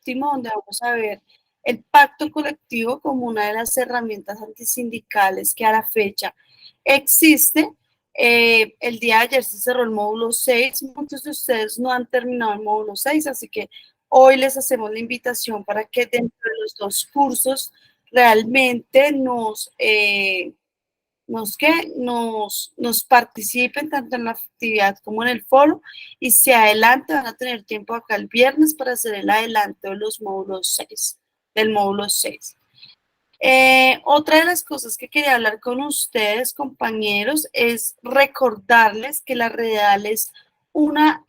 último, donde vamos a ver el pacto colectivo como una de las herramientas antisindicales que a la fecha existe. El día de ayer se cerró el módulo 6. Muchos de ustedes no han terminado el módulo 6, así que hoy les hacemos la invitación para que dentro de los dos cursos realmente nos participen tanto en la actividad como en el foro, y si adelante van a tener tiempo acá el viernes para hacer el adelanto de los módulos 6, del módulo 6. Otra de las cosas que quería hablar con ustedes, compañeros, es recordarles que la Real es una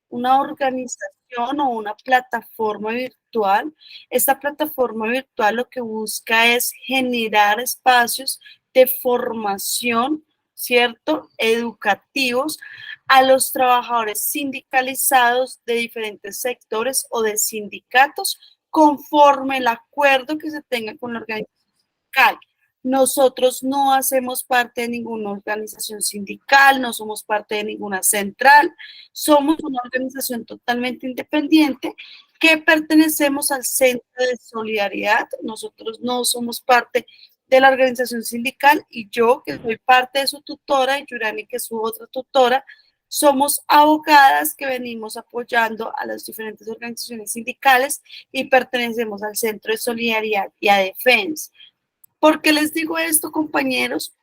organización o una plataforma virtual. Esta plataforma virtual lo que busca es generar espacios de formación, ¿cierto?, educativos a los trabajadores sindicalizados de diferentes sectores o de sindicatos conforme el acuerdo que se tenga con la organización sindical. Nosotros no hacemos parte de ninguna organización sindical, no somos parte de ninguna central, somos una organización totalmente independiente que pertenecemos al Centro de Solidaridad. Nosotros no somos parte de la organización sindical, y yo, que soy parte de su tutora, y Yurani, que es su otra tutora, somos abogadas que venimos apoyando a las diferentes organizaciones sindicales y pertenecemos al Centro de Solidaridad y a Defensa. ¿Por qué les digo esto, compañeros?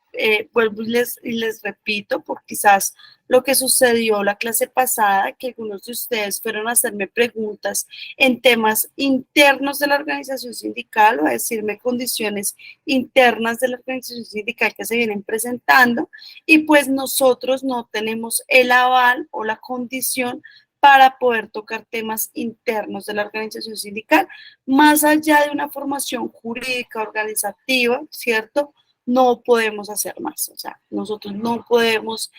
Vuelvo y les repito, por quizás lo que sucedió la clase pasada, que algunos de ustedes fueron a hacerme preguntas en temas internos de la organización sindical, o a decirme condiciones internas de la organización sindical que se vienen presentando, y pues nosotros no tenemos el aval o la condición para poder tocar temas internos de la organización sindical, más allá de una formación jurídica, organizativa, ¿cierto? No podemos hacer más. O sea, nosotros no podemos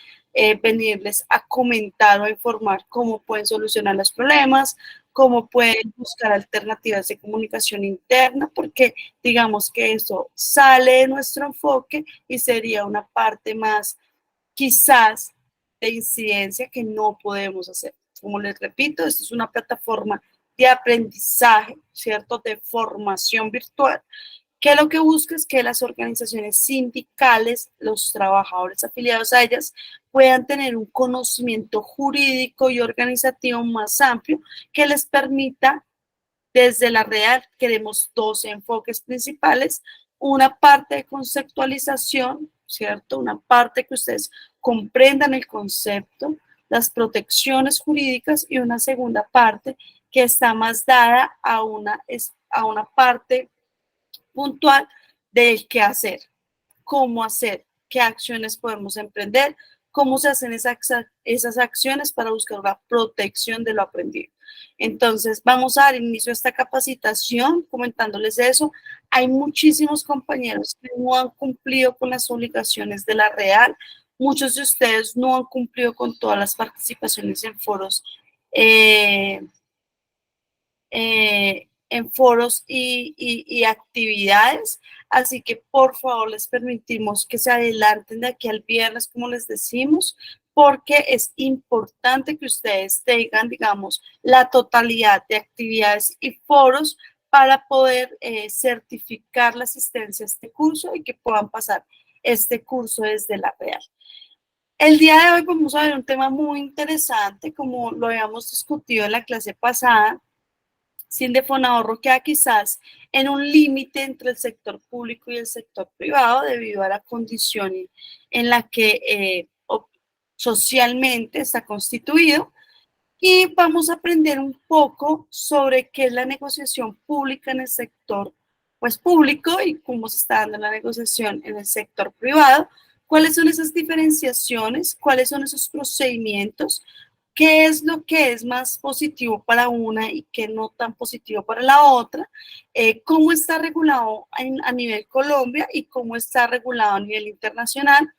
venirles a comentar o a informar cómo pueden solucionar los problemas, cómo pueden buscar alternativas de comunicación interna, porque digamos que eso sale de nuestro enfoque y sería una parte más, quizás, de incidencia que no podemos hacer. Como les repito, esto es una plataforma de aprendizaje, ¿cierto?, de formación virtual, que lo que busca es que las organizaciones sindicales, los trabajadores afiliados a ellas, puedan tener un conocimiento jurídico y organizativo más amplio que les permita. Desde la Real queremos dos enfoques principales: una parte de conceptualización, ¿cierto? Una parte que ustedes comprendan el concepto, las protecciones jurídicas, y una segunda parte que está más dada a una parte puntual del qué hacer, cómo hacer, qué acciones podemos emprender, cómo se hacen esas acciones para buscar la protección de lo aprendido. Entonces, vamos a dar inicio a esta capacitación comentándoles eso. Hay muchísimos compañeros que no han cumplido con las obligaciones de la Real. Muchos de ustedes no han cumplido con todas las participaciones en foros y actividades, así que por favor les permitimos que se adelanten de aquí al viernes, como les decimos, porque es importante que ustedes tengan, digamos, la totalidad de actividades y foros para poder certificar la asistencia a este curso y que puedan pasar este curso desde la Real. El día de hoy vamos a ver un tema muy interesante, como lo habíamos discutido en la clase pasada. Sindefonahorro queda quizás en un límite entre el sector público y el sector privado debido a la condición en la que socialmente está constituido, y vamos a aprender un poco sobre qué es la negociación pública en el sector pues público y cómo se está dando la negociación en el sector privado, cuáles son esas diferenciaciones, cuáles son esos procedimientos, qué es lo que es más positivo para una y qué no tan positivo para la otra, cómo está regulado a nivel Colombia y cómo está regulado a nivel internacional.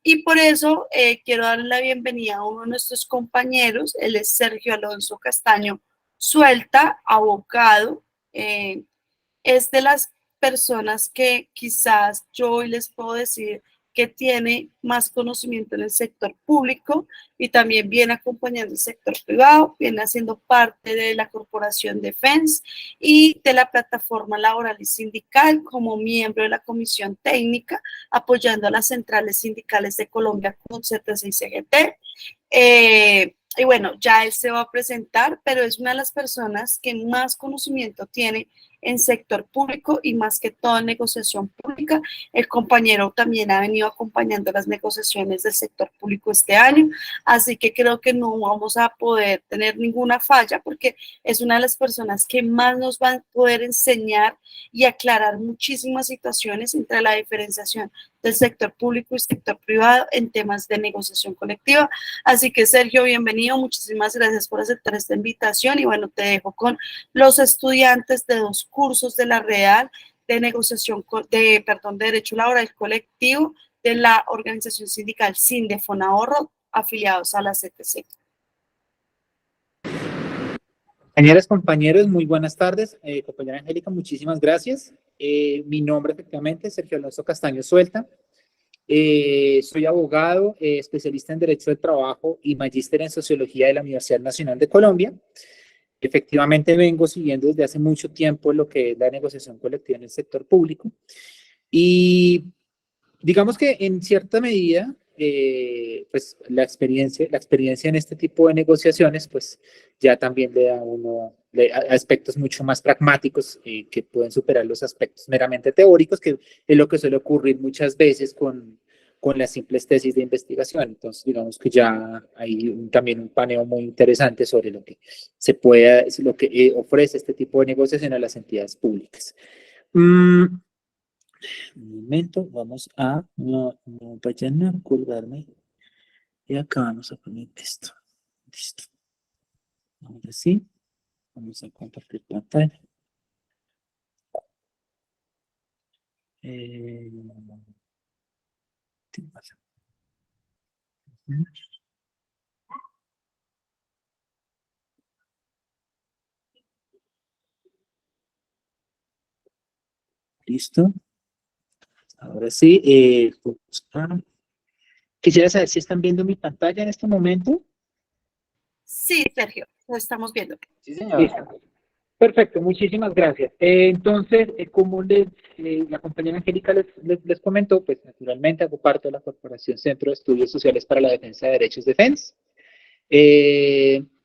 Y por eso quiero darle la bienvenida a uno de nuestros compañeros. Él es Sergio Alonso Castaño Suelta, abogado. Es de las personas que quizás yo hoy les puedo decir que tiene más conocimiento en el sector público y también viene acompañando el sector privado, viene haciendo parte de la corporación Defense y de la plataforma laboral y sindical como miembro de la comisión técnica, apoyando a las centrales sindicales de Colombia con CTC y CGT. Y bueno, ya él se va a presentar, pero es una de las personas que más conocimiento tiene en sector público y más que todo en negociación pública. El compañero también ha venido acompañando las negociaciones del sector público este año, así que creo que no vamos a poder tener ninguna falla porque es una de las personas que más nos va a poder enseñar y aclarar muchísimas situaciones entre la diferenciación del sector público y sector privado en temas de negociación colectiva. Así que Sergio, bienvenido, muchísimas gracias por aceptar esta invitación y bueno, te dejo con los estudiantes de 2 cursos de la Real de negociación, de Derecho Laboral Colectivo de la organización sindical Sindefonahorro, afiliados a la CTC. Compañeras, compañeros, muy buenas tardes. Compañera Angélica, muchísimas gracias. Mi nombre efectivamente es Sergio Alonso Castaño Suelta. Soy abogado, especialista en Derecho del Trabajo y magíster en Sociología de la Universidad Nacional de Colombia. Efectivamente vengo siguiendo desde hace mucho tiempo lo que es la negociación colectiva en el sector público y digamos que en cierta medida pues la experiencia en este tipo de negociaciones pues ya también le da a uno aspectos mucho más pragmáticos que pueden superar los aspectos meramente teóricos, que es lo que suele ocurrir muchas veces con las simples tesis de investigación. Entonces, digamos que ya hay también un paneo muy interesante sobre lo que se puede, lo que ofrece este tipo de negociación a las entidades públicas. Un momento, vamos a, no vayan a colgarme. Y acá vamos a poner esto. Listo. Ahora sí, vamos a compartir pantalla. Listo. Ahora sí, quisiera saber si están viendo mi pantalla en este momento. Sí, Sergio, lo estamos viendo. Sí, señor. Listo. Perfecto, muchísimas gracias. Entonces, como la compañera Angélica les comentó, pues naturalmente hago parte de la Corporación Centro de Estudios Sociales para la Defensa de Derechos Defense.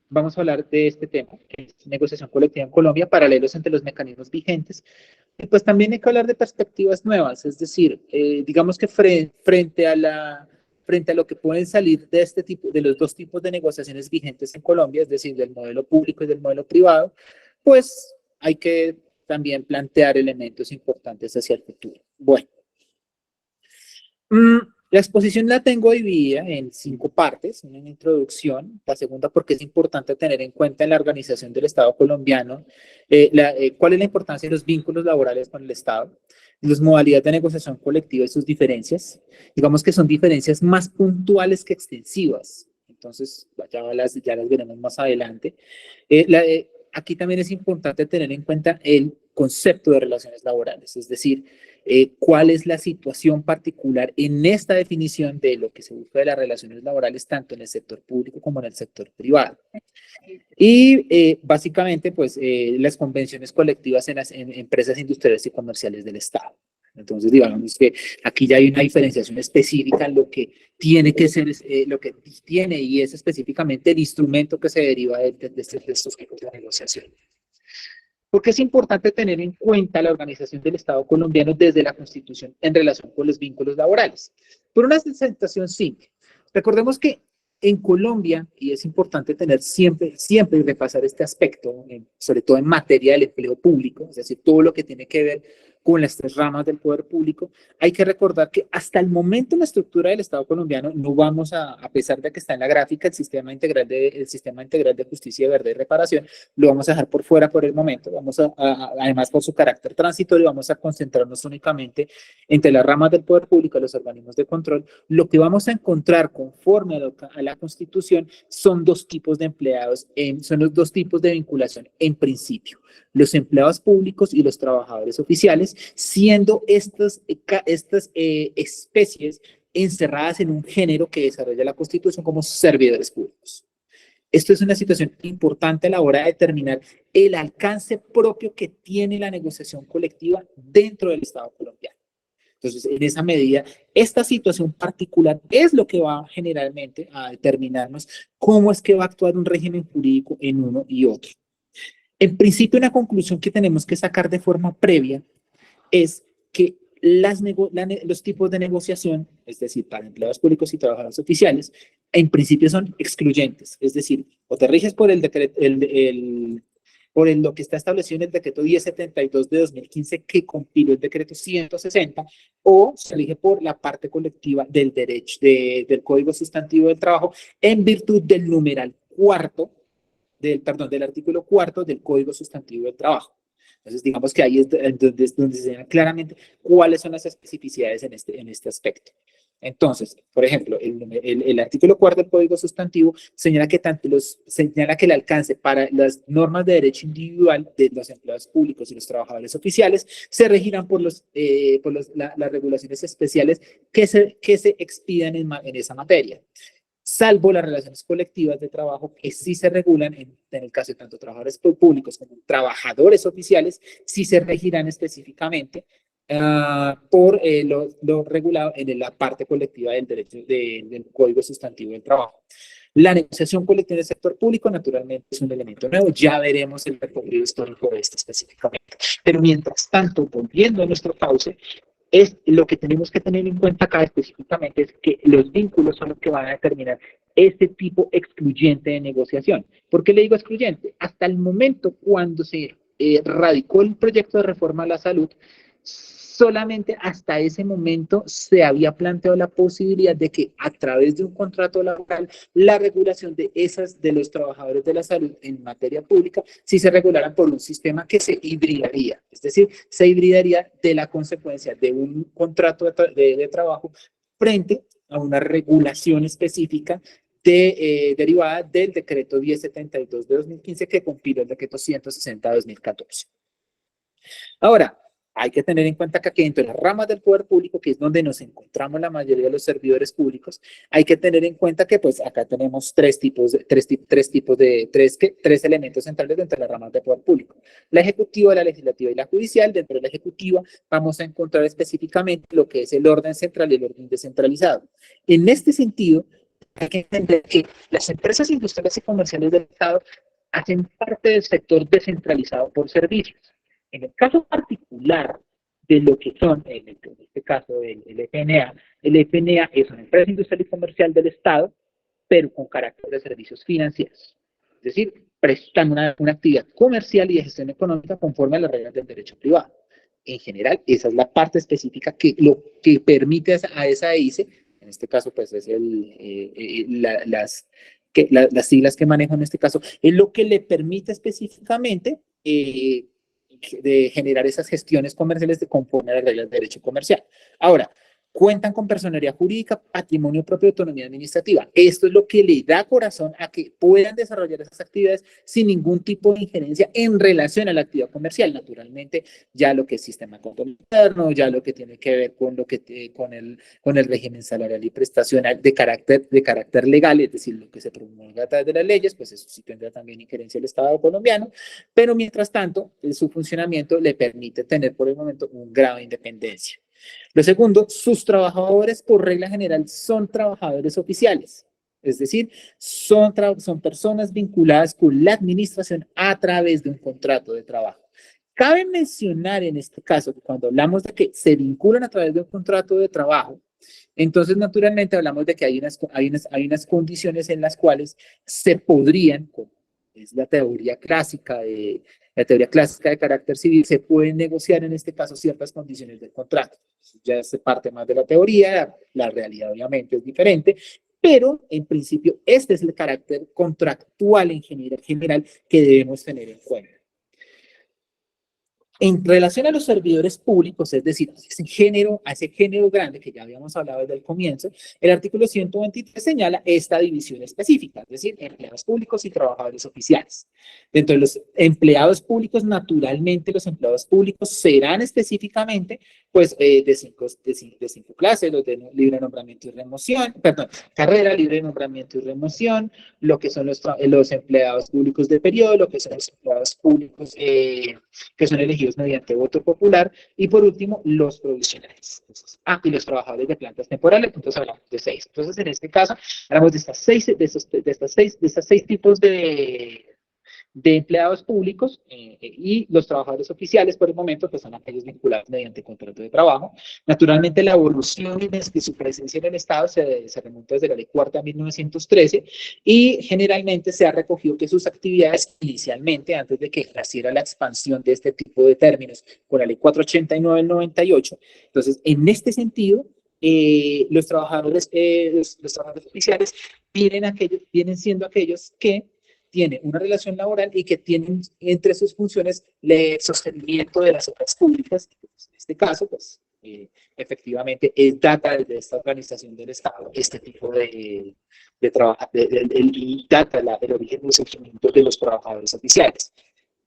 Vamos a hablar de este tema, que es negociación colectiva en Colombia, paralelos entre los mecanismos vigentes. Y pues también hay que hablar de perspectivas nuevas, es decir, digamos que frente a lo que pueden salir de este tipo, de los 2 tipos de negociaciones vigentes en Colombia, es decir, del modelo público y del modelo privado, pues hay que también plantear elementos importantes hacia el futuro. Bueno, la exposición la tengo dividida en 5 partes, una introducción, la segunda porque es importante tener en cuenta en la organización del Estado colombiano cuál es la importancia de los vínculos laborales con el Estado, las modalidades de negociación colectiva y sus diferencias, digamos que son diferencias más puntuales que extensivas, entonces ya las veremos más adelante. Aquí también es importante tener en cuenta el concepto de relaciones laborales, es decir, cuál es la situación particular en esta definición de lo que se busca de las relaciones laborales, tanto en el sector público como en el sector privado. Y básicamente, pues, las convenciones colectivas en las empresas industriales y comerciales del Estado. Entonces, digamos que aquí ya hay una diferenciación específica en lo que tiene que ser, lo que tiene y es específicamente el instrumento que se deriva de estos tipos de negociación. Porque es importante tener en cuenta la organización del Estado colombiano desde la Constitución en relación con los vínculos laborales. Por una presentación simple, recordemos que en Colombia, y es importante tener siempre repasar este aspecto, sobre todo en materia del empleo público, es decir, todo lo que tiene que ver con las 3 ramas del poder público, hay que recordar que hasta el momento en la estructura del Estado colombiano no vamos a pesar de que está en la gráfica el sistema integral de justicia, verdad y reparación, lo vamos a dejar por fuera por el momento, además por su carácter transitorio, vamos a concentrarnos únicamente entre las ramas del poder público y los organismos de control. Lo que vamos a encontrar conforme a la Constitución son 2 tipos de empleados, son los 2 tipos de vinculación en principio, los empleados públicos y los trabajadores oficiales, siendo estas especies encerradas en un género que desarrolla la Constitución como servidores públicos. Esto es una situación importante a la hora de determinar el alcance propio que tiene la negociación colectiva dentro del Estado colombiano. Entonces, en esa medida, esta situación particular es lo que va generalmente a determinarnos cómo es que va a actuar un régimen jurídico en uno y otro. En principio, una conclusión que tenemos que sacar de forma previa es que los tipos de negociación, es decir, para empleados públicos y trabajadores oficiales, en principio son excluyentes, es decir, o te riges por el decreto, lo que está establecido en el decreto 1072 de 2015 que compiló el decreto 160, o se rige por la parte colectiva del derecho, del Código Sustantivo del Trabajo, en virtud del numeral cuarto, del artículo cuarto del Código Sustantivo del Trabajo. Entonces, digamos que ahí es donde se ven claramente cuáles son las especificidades en este aspecto. Entonces, por ejemplo, el artículo cuarto del Código Sustantivo señala que el alcance para las normas de derecho individual de los empleados públicos y los trabajadores oficiales se regirán por las regulaciones especiales que se expidan en esa materia, salvo las relaciones colectivas de trabajo que sí se regulan en el caso de tanto trabajadores públicos como trabajadores oficiales, sí se regirán específicamente por lo regulado en la parte colectiva del derecho del Código Sustantivo del Trabajo. La negociación colectiva del sector público, naturalmente, es un elemento nuevo. Ya veremos el recorrido histórico de esto específicamente. Pero mientras tanto, volviendo a nuestro cauce, lo que tenemos que tener en cuenta acá específicamente es que los vínculos son los que van a determinar este tipo excluyente de negociación. ¿Por qué le digo excluyente? Hasta el momento cuando se radicó el proyecto de reforma a la salud, solamente hasta ese momento se había planteado la posibilidad de que a través de un contrato laboral la regulación de los trabajadores de la salud en materia pública sí se regularan por un sistema que se hibridaría, es decir, se hibridaría de la consecuencia de un contrato de trabajo frente a una regulación específica derivada del decreto 1072 de 2015 que compiló el decreto 160 de 2014. Ahora, hay que tener en cuenta que aquí dentro de las ramas del poder público, que es donde nos encontramos la mayoría de los servidores públicos, hay que tener en cuenta que pues acá tenemos tres elementos centrales dentro de las ramas del poder público. La ejecutiva, la legislativa y la judicial. Dentro de la ejecutiva vamos a encontrar específicamente lo que es el orden central y el orden descentralizado. En este sentido, hay que entender que las empresas industriales y comerciales del Estado hacen parte del sector descentralizado por servicios. En el caso particular de lo que son, en este caso, el FNA es una empresa industrial y comercial del Estado, pero con carácter de servicios financieros. Es decir, prestan una actividad comercial y de gestión económica conforme a las reglas del derecho privado. En general, esa es la parte específica que permite a esa EICE, en este caso, pues es las siglas que manejo en este caso, es lo que le permite específicamente de generar esas gestiones comerciales conforme a las reglas de derecho comercial. Ahora, cuentan con personería jurídica, patrimonio propio y autonomía administrativa. Esto es lo que le da corazón a que puedan desarrollar esas actividades sin ningún tipo de injerencia en relación a la actividad comercial. Naturalmente, ya lo que es sistema control interno, ya lo que tiene que ver con con el régimen salarial y prestacional de carácter legal, es decir, lo que se promulga a través de las leyes, pues eso sí tendrá también injerencia del Estado colombiano, pero mientras tanto, su funcionamiento le permite tener por el momento un grado de independencia. Lo segundo, sus trabajadores por regla general son trabajadores oficiales, es decir, son personas vinculadas con la administración a través de un contrato de trabajo. Cabe mencionar en este caso que cuando hablamos de que se vinculan a través de un contrato de trabajo, entonces naturalmente hablamos de que hay unas condiciones en las cuales se podrían, como es la teoría clásica de carácter civil, se pueden negociar en este caso ciertas condiciones del contrato. Ya se parte más de la teoría, la realidad obviamente es diferente, pero en principio este es el carácter contractual en general que debemos tener en cuenta. En relación a los servidores públicos, es decir, a ese género grande que ya habíamos hablado desde el comienzo, el artículo 123 señala esta división específica, es decir, empleados públicos y trabajadores oficiales. Dentro de los empleados públicos, naturalmente, los empleados públicos serán específicamente, pues, de cinco clases, los de libre nombramiento y remoción, perdón, carrera, libre nombramiento y remoción, lo que son los empleados públicos de periodo, lo que son los empleados públicos que son elegidos mediante voto popular, y por último, los provisionales. Entonces, y los trabajadores de plantas temporales, entonces hablamos de 6. Entonces, en este caso, hablamos de estas seis tipos de empleados públicos y los trabajadores oficiales por el momento, que son aquellos vinculados mediante contrato de trabajo. Naturalmente, la evolución de su presencia en el Estado se remonta desde la Ley Cuarta de 1913 y generalmente se ha recogido que sus actividades inicialmente, antes de que naciera la expansión de este tipo de términos con la Ley 489 del 98, entonces, en este sentido, los trabajadores oficiales vienen siendo aquellos que tiene una relación laboral y que tienen entre sus funciones el sostenimiento de las obras públicas. En este caso, pues, efectivamente, data de esta organización del Estado, este tipo de trabajo, data el origen del surgimiento de los trabajadores oficiales.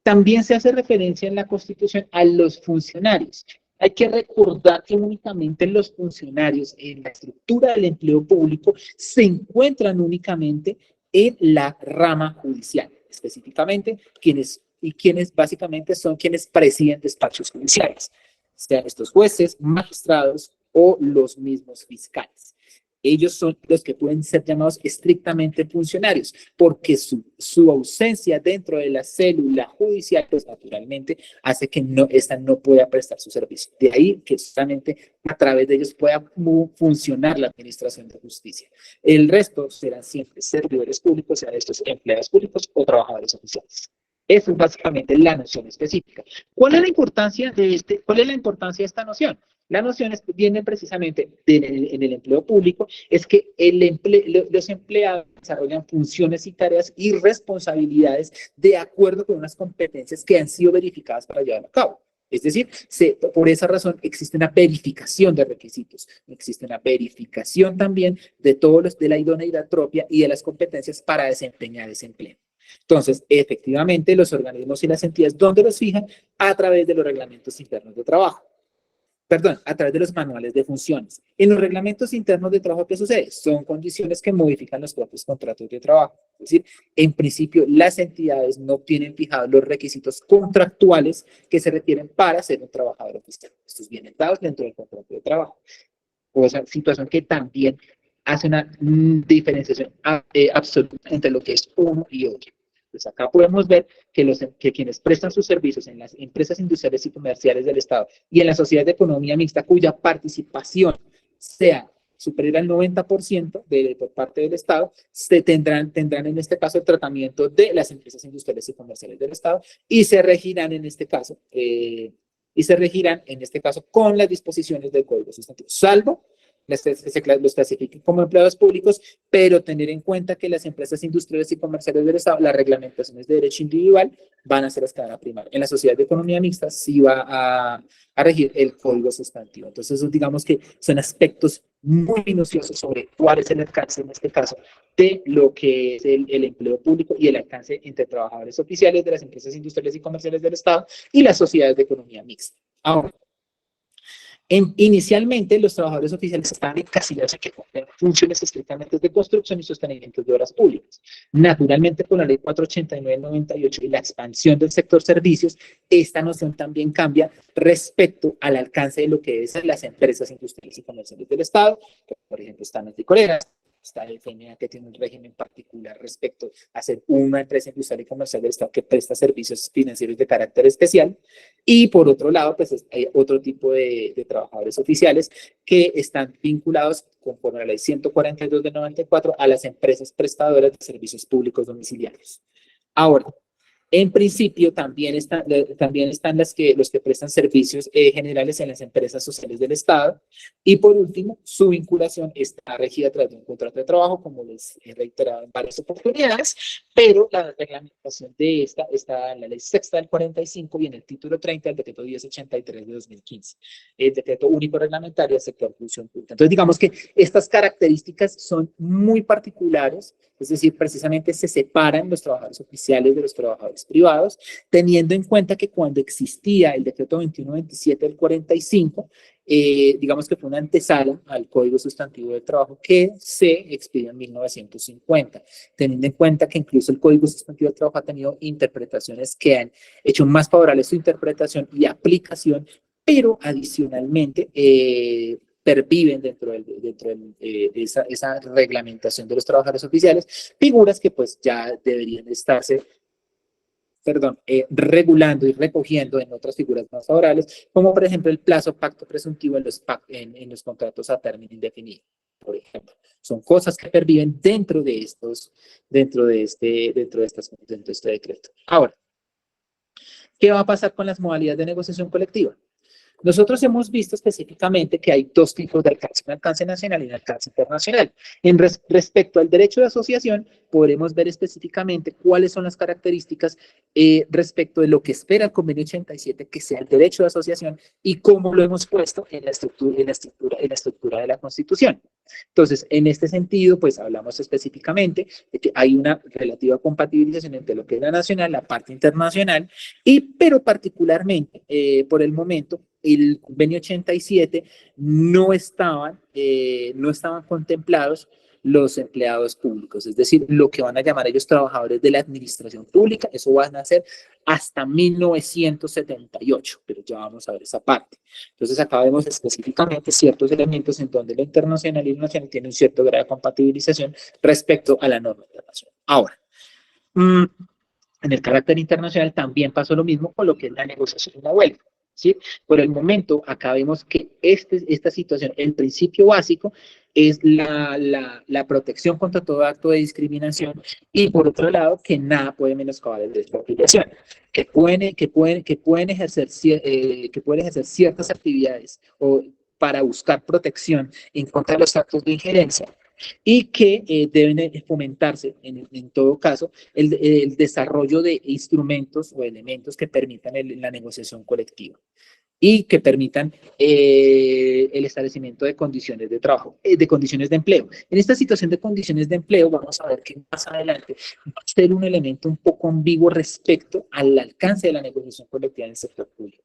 También se hace referencia en la Constitución a los funcionarios. Hay que recordar que únicamente los funcionarios en la estructura del empleo público se encuentran únicamente en la rama judicial, específicamente quienes básicamente son quienes presiden despachos judiciales, sean estos jueces, magistrados o los mismos fiscales. Ellos son los que pueden ser llamados estrictamente funcionarios, porque su ausencia dentro de la célula judicial, pues naturalmente hace que esta no pueda prestar su servicio. De ahí que solamente a través de ellos pueda funcionar la administración de justicia. El resto serán siempre servidores públicos, sean estos empleados públicos o trabajadores oficiales. Eso es básicamente la noción específica. ¿Cuál es la importancia de esta noción? La noción viene precisamente en el empleo público, es que los empleados desarrollan funciones y tareas y responsabilidades de acuerdo con unas competencias que han sido verificadas para llevarlo a cabo. Es decir, por esa razón existe una verificación de requisitos, existe una verificación también de la idoneidad propia y de las competencias para desempeñar ese empleo. Entonces, efectivamente, los organismos y las entidades, ¿dónde los fijan? A través de los reglamentos internos de trabajo. Perdón, a través de los manuales de funciones. En los reglamentos internos de trabajo, ¿qué sucede? Son condiciones que modifican los propios contratos de trabajo. Es decir, en principio, las entidades no tienen fijados los requisitos contractuales que se requieren para ser un trabajador oficial. Estos vienen dados dentro del contrato de trabajo. O esa situación que también hace una diferenciación absoluta entre lo que es uno y otro. Entonces acá podemos ver que quienes prestan sus servicios en las empresas industriales y comerciales del Estado y en las sociedades de economía mixta cuya participación sea superior al 90% por parte del Estado, tendrán en este caso el tratamiento de las empresas industriales y comerciales del Estado y se regirán en este caso con las disposiciones del Código Sustantivo, salvo los clasifiquen como empleados públicos, pero tener en cuenta que las empresas industriales y comerciales del Estado, las reglamentaciones de derecho individual van a ser las que van a primar. En la sociedad de economía mixta sí va a regir el Código Sustantivo. Entonces, digamos que son aspectos muy minuciosos sobre cuál es el alcance, en este caso, de lo que es el empleo público y el alcance entre trabajadores oficiales de las empresas industriales y comerciales del Estado y las sociedades de economía mixta. Ahora, inicialmente, los trabajadores oficiales estaban encasillados en que cumplen funciones estrictamente de construcción y sostenimiento de obras públicas. Naturalmente, con la Ley 489 del 98 y la expansión del sector servicios, esta noción también cambia respecto al alcance de lo que es las empresas industriales y comerciales del Estado, por ejemplo, están anticoleras, está el FNA que tiene un régimen particular respecto a ser una empresa industrial y comercial del Estado que presta servicios financieros de carácter especial. Y por otro lado, pues hay otro tipo de trabajadores oficiales que están vinculados, conforme a la ley 142 del 94, a las empresas prestadoras de servicios públicos domiciliarios. Ahora, En principio, también están los que prestan servicios generales en las empresas sociales del Estado. Y por último, su vinculación está regida a través de un contrato de trabajo, como les he reiterado en varias oportunidades, pero la reglamentación de esta está en la ley sexta del 45 y en el título 30 del decreto 1083 de 2015, el decreto único reglamentario del sector función pública. Entonces, digamos que estas características son muy particulares, es decir, precisamente se separan los trabajadores oficiales de los trabajadores privados, teniendo en cuenta que cuando existía el decreto 2127 del 45, digamos que fue una antesala al Código Sustantivo del Trabajo que se expidió en 1950, teniendo en cuenta que incluso el Código Sustantivo del Trabajo ha tenido interpretaciones que han hecho más favorable su interpretación y aplicación, pero adicionalmente perviven de esa reglamentación de los trabajadores oficiales, figuras que pues ya deberían estarse regulando y recogiendo en otras figuras más favorables, como por ejemplo el plazo pacto presuntivo en los contratos a término indefinido, por ejemplo. Son cosas que perviven dentro de este decreto. Ahora, ¿qué va a pasar con las modalidades de negociación colectiva? Nosotros hemos visto específicamente que hay dos tipos de alcance, un alcance nacional y un alcance internacional. Respecto al derecho de asociación, podremos ver específicamente cuáles son las características respecto de lo que espera el convenio 87, que sea el derecho de asociación, y cómo lo hemos puesto en la estructura de la Constitución. Entonces, en este sentido, pues hablamos específicamente de que hay una relativa compatibilización entre lo que es la nacional, la parte internacional, pero particularmente, por el momento, el convenio 87 no estaban contemplados los empleados públicos, es decir, lo que van a llamar ellos trabajadores de la administración pública, eso van a ser hasta 1978, pero ya vamos a ver esa parte. Entonces acá vemos específicamente ciertos elementos en donde lo internacional y lo nacional tienen un cierto grado de compatibilización respecto a la norma internacional. Ahora, en el carácter internacional también pasó lo mismo con lo que es la negociación y la huelga. ¿Sí? Por el momento, acá vemos que esta situación, el principio básico es la protección contra todo acto de discriminación y por otro lado, que nada puede menoscabar el derecho de afiliación, que pueden ejercer ciertas actividades o para buscar protección en contra de los actos de injerencia y que deben fomentarse en todo caso el desarrollo de instrumentos o elementos que permitan la negociación colectiva y que permitan el establecimiento de condiciones de trabajo, de condiciones de empleo. En esta situación de condiciones de empleo vamos a ver que más adelante va a ser un elemento un poco ambiguo respecto al alcance de la negociación colectiva en el sector público.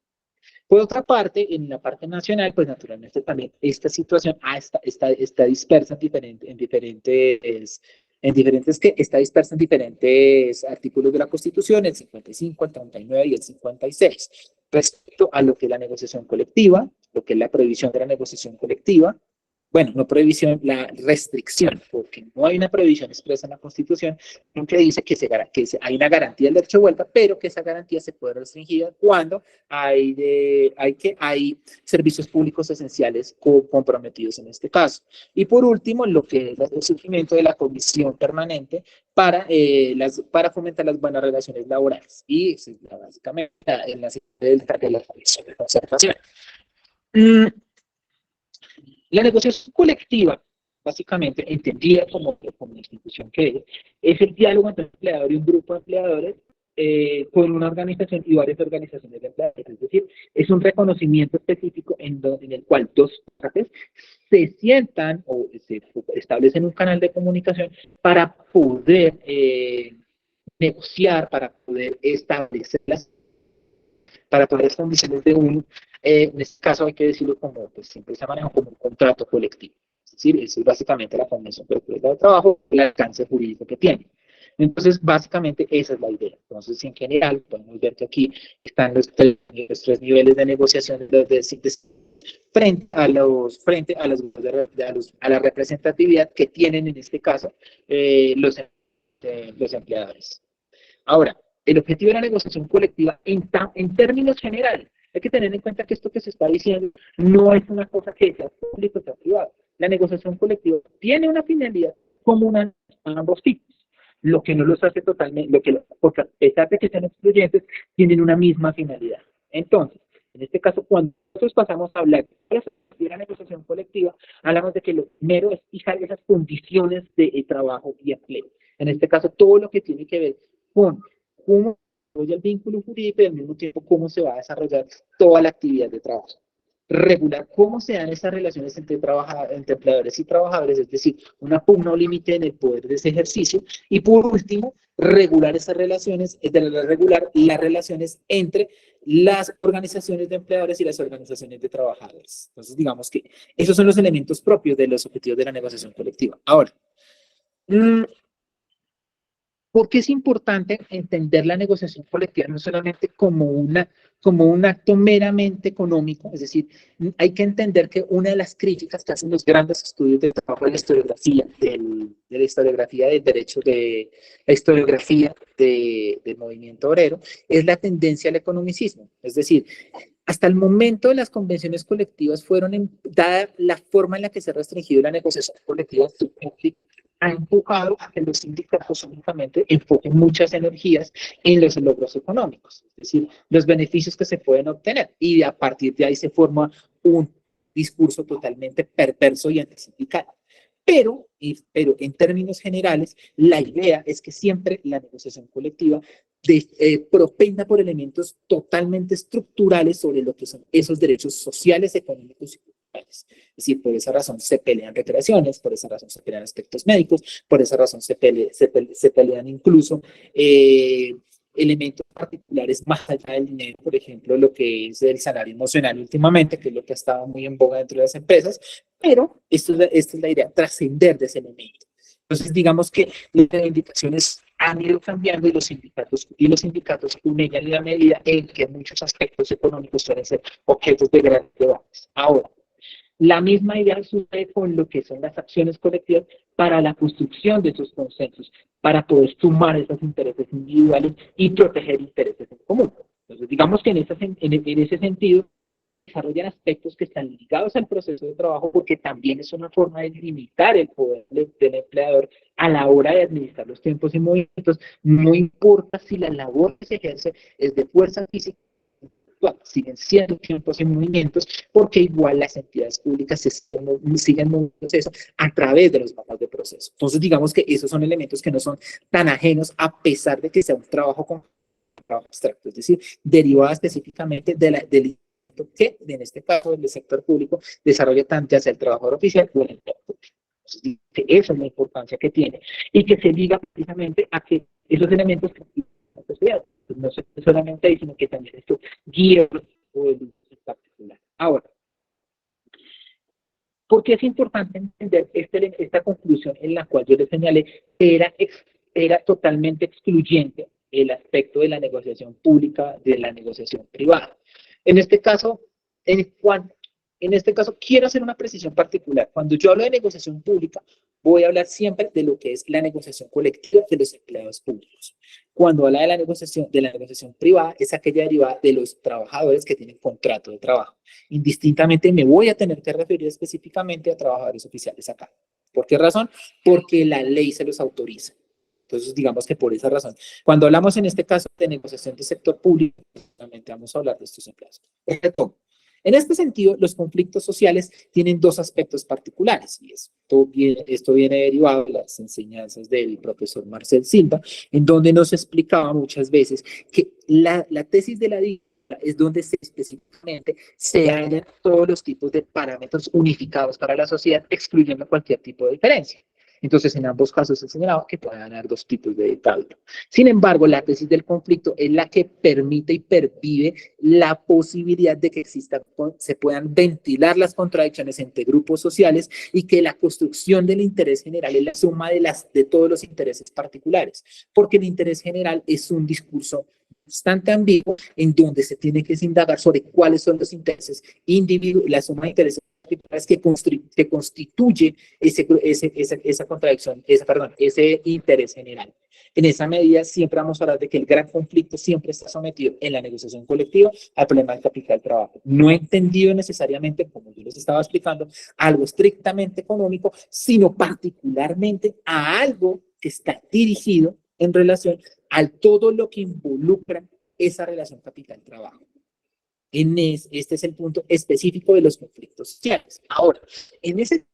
Por otra parte, en la parte nacional, pues naturalmente también esta situación está dispersa está dispersa en diferentes artículos de la Constitución, el 55, el 39 y el 56, respecto a lo que es la negociación colectiva, lo que es la prohibición de la negociación colectiva, bueno, no prohibición, la restricción, porque no hay una prohibición expresa en la Constitución, que dice que hay una garantía del derecho de huelga, pero que esa garantía se puede restringir cuando hay servicios públicos esenciales comprometidos en este caso. Y por último, lo que es el surgimiento de la comisión permanente para fomentar las buenas relaciones laborales. Y básicamente en la de la comisión de concertación. La negociación colectiva, básicamente, entendida como institución que es el diálogo entre un empleador y un grupo de empleadores con una organización y varias organizaciones de empleadores. Es decir, es un reconocimiento específico en el cual dos partes se sientan o se establecen un canal de comunicación para poder negociar, para poder establecer las condiciones de en este caso hay que decirlo como, pues siempre se maneja como un contrato colectivo. Es decir, eso es básicamente la Convención Colectiva de Trabajo, el alcance jurídico que tiene. Entonces, básicamente esa es la idea. Entonces, en general, podemos ver que aquí están los tres niveles de negociación a la representatividad que tienen en este caso los empleadores. Ahora, el objetivo de la negociación colectiva en términos generales, hay que tener en cuenta que esto que se está diciendo no es una cosa que sea público o sea privado. La negociación colectiva tiene una finalidad común a ambos tipos. lo que no los hace totalmente, porque a pesar de que sean excluyentes, tienen una misma finalidad. Entonces, en este caso, cuando nosotros pasamos a hablar de la negociación colectiva, hablamos de que lo primero es fijar esas condiciones de trabajo y empleo. En este caso, todo lo que tiene que ver con cómo se desarrolla el vínculo jurídico y al mismo tiempo cómo se va a desarrollar toda la actividad de trabajo. Regular cómo se dan esas relaciones entre empleadores y trabajadores, es decir, una pugna o límite en el poder de ese ejercicio. Y por último, regular esas relaciones, regular las relaciones entre las organizaciones de empleadores y las organizaciones de trabajadores. Entonces, digamos que esos son los elementos propios de los objetivos de la negociación colectiva. Ahora, ¿por qué es importante entender la negociación colectiva no solamente como un acto meramente económico? Es decir, hay que entender que una de las críticas que hacen los grandes estudios de trabajo de la historiografía, de la historiografía del derecho, de la historiografía del movimiento obrero, es la tendencia al economicismo. Es decir, hasta el momento las convenciones colectivas fueron, dada la forma en la que se ha restringido la negociación colectiva, ha empujado a que los sindicatos únicamente enfoquen muchas energías en los logros económicos, es decir, los beneficios que se pueden obtener, y a partir de ahí se forma un discurso totalmente perverso y antisindical. Pero en términos generales, la idea es que siempre la negociación colectiva propenda por elementos totalmente estructurales sobre lo que son esos derechos sociales, económicos y culturales. Es decir, por esa razón se pelean recreaciones, por esa razón se pelean aspectos médicos, por esa razón se pelean incluso elementos particulares más allá del dinero, por ejemplo, lo que es el salario emocional últimamente, que es lo que ha estado muy en boga dentro de las empresas, pero esta es la idea, trascender de ese elemento. Entonces, digamos que las reivindicaciones han ido cambiando y los sindicatos en la medida en que muchos aspectos económicos suelen ser objetos de grandes debates. Ahora, la misma idea sucede con lo que son las acciones colectivas para la construcción de esos consensos, para poder sumar esos intereses individuales y proteger intereses en común. Entonces, digamos que en ese sentido, desarrollan aspectos que están ligados al proceso de trabajo porque también es una forma de limitar el poder del empleador a la hora de administrar los tiempos y movimientos. No importa si la labor que se ejerce es de fuerza física, siguen siendo tiempos y movimientos, porque igual las entidades públicas siguen moviéndose eso a través de los mapas de proceso. Entonces, digamos que esos son elementos que no son tan ajenos, a pesar de que sea un trabajo abstracto, es decir, derivada específicamente del que, en este caso, el sector público desarrolla tanto hacia el trabajador oficial como el empleado público. Entonces, esa es la importancia que tiene y que se liga precisamente a que esos elementos la sociedad no solamente ahí, sino que también esto guía el particular. Ahora, ¿por qué es importante entender esta conclusión en la cual yo le señalé que era totalmente excluyente el aspecto de la negociación pública de la negociación privada? En este caso, quiero hacer una precisión particular. Cuando yo hablo de negociación pública, voy a hablar siempre de lo que es la negociación colectiva de los empleados públicos. Cuando habla de la negociación privada, es aquella derivada de los trabajadores que tienen contrato de trabajo. Indistintamente me voy a tener que referir específicamente a trabajadores oficiales acá. ¿Por qué razón? Porque la ley se los autoriza. Entonces, digamos que por esa razón. Cuando hablamos en este caso de negociación del sector público, realmente vamos a hablar de estos empleados. En este sentido, los conflictos sociales tienen dos aspectos particulares, y esto viene derivado de las enseñanzas del profesor Marcel Silva, en donde nos explicaba muchas veces que la tesis de la dictadura es donde específicamente se hallan todos los tipos de parámetros unificados para la sociedad, excluyendo cualquier tipo de diferencia. Entonces, en ambos casos se señalaba que pueden haber dos tipos de dictadura. Sin embargo, la tesis del conflicto es la que permite y pervive la posibilidad de que se puedan ventilar las contradicciones entre grupos sociales y que la construcción del interés general es la suma de todos los intereses particulares, porque el interés general es un discurso bastante ambiguo en donde se tiene que indagar sobre cuáles son los intereses individuales, la suma de intereses que constituye esa contradicción, ese interés general. En esa medida, siempre vamos a hablar de que el gran conflicto siempre está sometido en la negociación colectiva al problema del capital del trabajo. No entendido necesariamente, como yo les estaba explicando, algo estrictamente económico, sino particularmente a algo que está dirigido en relación a todo lo que involucra esa relación capital-trabajo. Este es el punto específico de los conflictos sociales. Ahora, en ese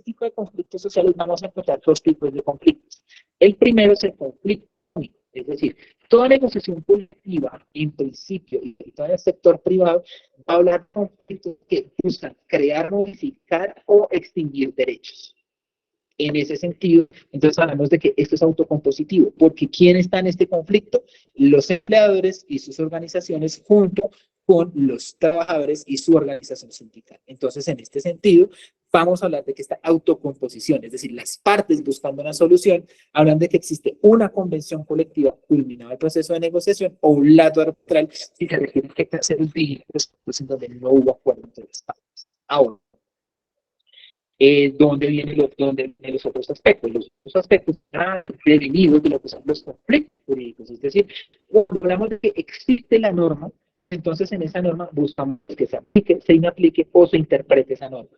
tipo de conflictos sociales vamos a encontrar dos tipos de conflictos. El primero es el conflicto económico, es decir, toda negociación colectiva, en principio, y todo en el sector privado, va a hablar de conflictos que buscan crear, modificar o extinguir derechos. En ese sentido, entonces hablamos de que esto es autocompositivo, porque ¿quién está en este conflicto? Los empleadores y sus organizaciones junto con los trabajadores y su organización sindical. Entonces, en este sentido, vamos a hablar de que esta autocomposición, es decir, las partes buscando una solución, hablan de que existe una convención colectiva culminado el proceso de negociación o un lado arbitral si se requiere que hacer un pues, en donde no hubo acuerdo entre las partes. Ahora, ¿dónde vienen los otros aspectos? Los otros aspectos están prevenidos de lo que son los conflictos jurídicos. Es decir, cuando hablamos de que existe la norma, entonces en esa norma buscamos que se aplique, se inaplique o se interprete esa norma.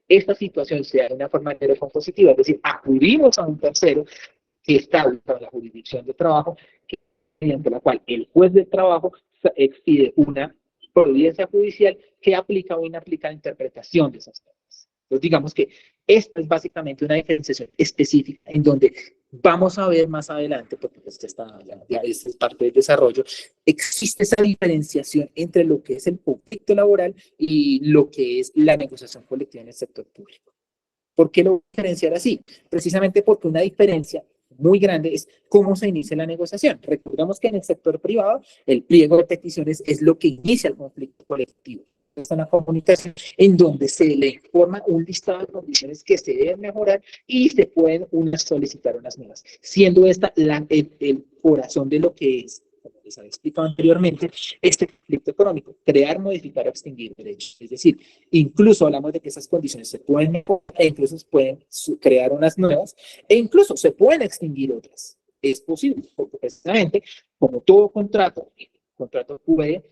Esta situación se da de una forma compositiva, es decir, acudimos a un tercero que está bajo la jurisdicción de trabajo, mediante la cual el juez del trabajo expide una providencia judicial que aplica o inaplica la interpretación de esas normas. Entonces, digamos que esta es básicamente una diferenciación específica en donde vamos a ver más adelante, porque pues ya es parte del desarrollo, existe esa diferenciación entre lo que es el conflicto laboral y lo que es la negociación colectiva en el sector público. ¿Por qué lo voy a diferenciar así? Precisamente porque una diferencia muy grande es cómo se inicia la negociación. Recordemos que en el sector privado el pliego de peticiones es lo que inicia el conflicto colectivo. Es una comunicación en donde se le informa un listado de condiciones que se deben mejorar y se pueden solicitar unas nuevas, siendo esta el corazón de lo que es, como les había explicado anteriormente, este conflicto económico, crear, modificar o extinguir derechos. Es decir, incluso hablamos de que esas condiciones se pueden mejorar e incluso se pueden crear unas nuevas e incluso se pueden extinguir otras. Es posible, porque precisamente, como todo contrato, el contrato puede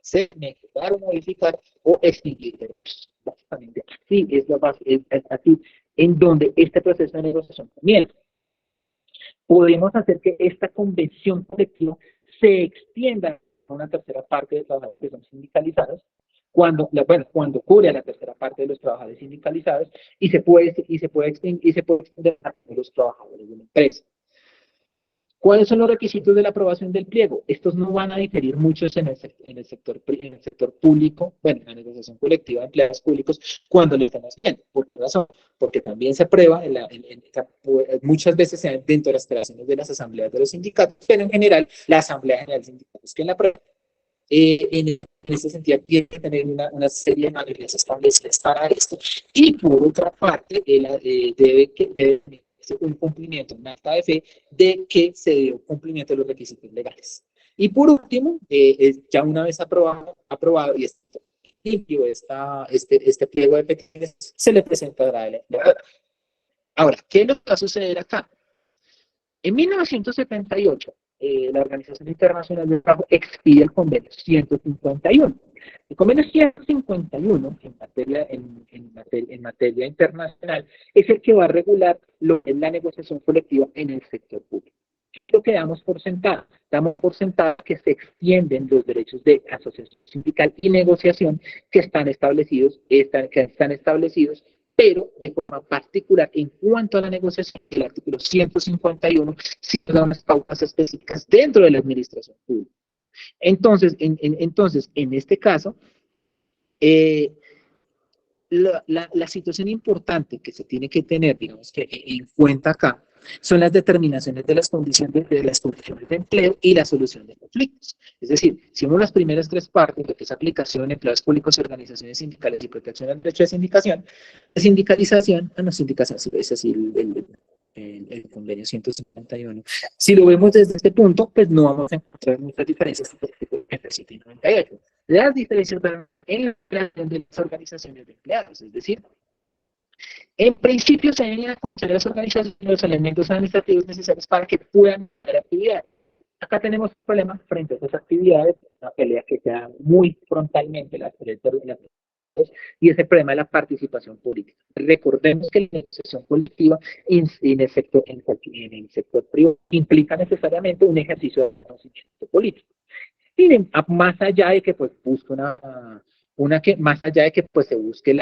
ser mejorar o modificar o extinguir derechos. Básicamente, así es así en donde este proceso de negociación comienza. Podemos hacer que esta convención colectiva se extienda a una tercera parte de trabajadores que son sindicalizados, cuando cubre a la tercera parte de los trabajadores sindicalizados y se puede extender a todos los trabajadores de la empresa. ¿Cuáles son los requisitos de la aprobación del pliego? Estos no van a diferir mucho en el sector público, bueno, en la negociación colectiva de empleados públicos, cuando lo están haciendo. ¿Por qué razón? Porque también se aprueba, muchas veces se dan dentro de las creaciones de las asambleas de los sindicatos, pero en general la Asamblea General de Sindicatos que la aprueba. En ese sentido, tiene que tener una serie de mayorías establecidas para esto. Y por otra parte, debe un cumplimiento, un acta de fe de que se dio cumplimiento de los requisitos legales. Y por último, ya una vez aprobado y limpio este pliego de peticiones, se le presentará el empleador. Ahora, ¿qué es lo que va a suceder acá? En 1978, la Organización Internacional del Trabajo expide el convenio 151. El convenio 151, en materia internacional, es el que va a regular lo que es la negociación colectiva en el sector público. Lo que damos por sentado que se extienden los derechos de asociación sindical y negociación que están establecidos, pero de forma particular en cuanto a la negociación, el artículo 151 sí da unas pautas específicas dentro de la administración pública. Entonces, en este caso, la situación importante que se tiene que tener, digamos, que en cuenta acá, son las determinaciones de las condiciones de empleo y la solución de conflictos. Es decir, si vemos las primeras tres partes, lo que es aplicación, empleados públicos, organizaciones sindicales y protección del derecho de sindicalización, es así el convenio 151. Si lo vemos desde este punto, pues no vamos a encontrar muchas diferencias entre el 198. Las diferencias van en la creación de las organizaciones de empleados, es decir, en principio se deben conocer las organizaciones los elementos administrativos necesarios para que puedan hacer actividades. Acá tenemos un problema frente a esas actividades, una pelea que se da muy frontalmente, y es el problema de la participación política. Recordemos que la negociación colectiva en el sector privado implica necesariamente un ejercicio de conocimiento político. Miren, más allá de que pues busque más allá de que pues se busque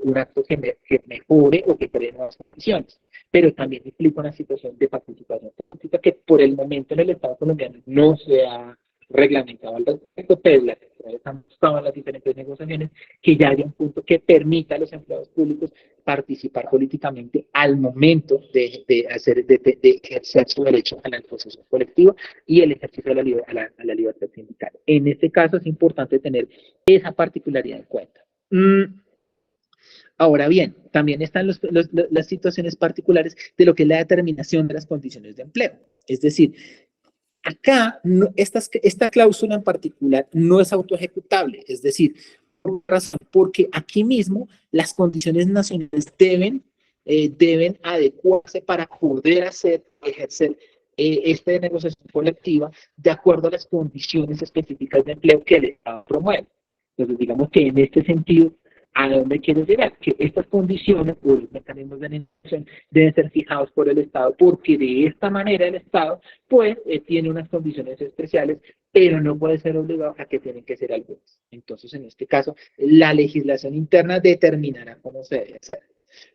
un acto que mejore o que cree nuevas condiciones, pero también implica una situación de participación política que por el momento en el Estado colombiano no se ha reglamentado al respecto, pero las entidades han buscado en las diferentes negociaciones que ya haya un punto que permita a los empleados públicos participar políticamente al momento de ejercer su derecho a la negociación colectiva y el ejercicio de a la libertad sindical. En este caso es importante tener esa particularidad en cuenta. Ahora bien, también están las situaciones particulares de lo que es la determinación de las condiciones de empleo. Es decir, acá esta cláusula en particular no es autoejecutable, es decir, porque aquí mismo las condiciones nacionales deben adecuarse para poder ejercer esta negociación colectiva de acuerdo a las condiciones específicas de empleo que el Estado promueve. Entonces, digamos que en este sentido, ¿a dónde quiero llegar? Que estas condiciones o los mecanismos de negociación deben ser fijados por el Estado, porque de esta manera el Estado, pues, tiene unas condiciones especiales, pero no puede ser obligado a que tienen que ser algunas. Entonces, en este caso, la legislación interna determinará cómo se debe hacer.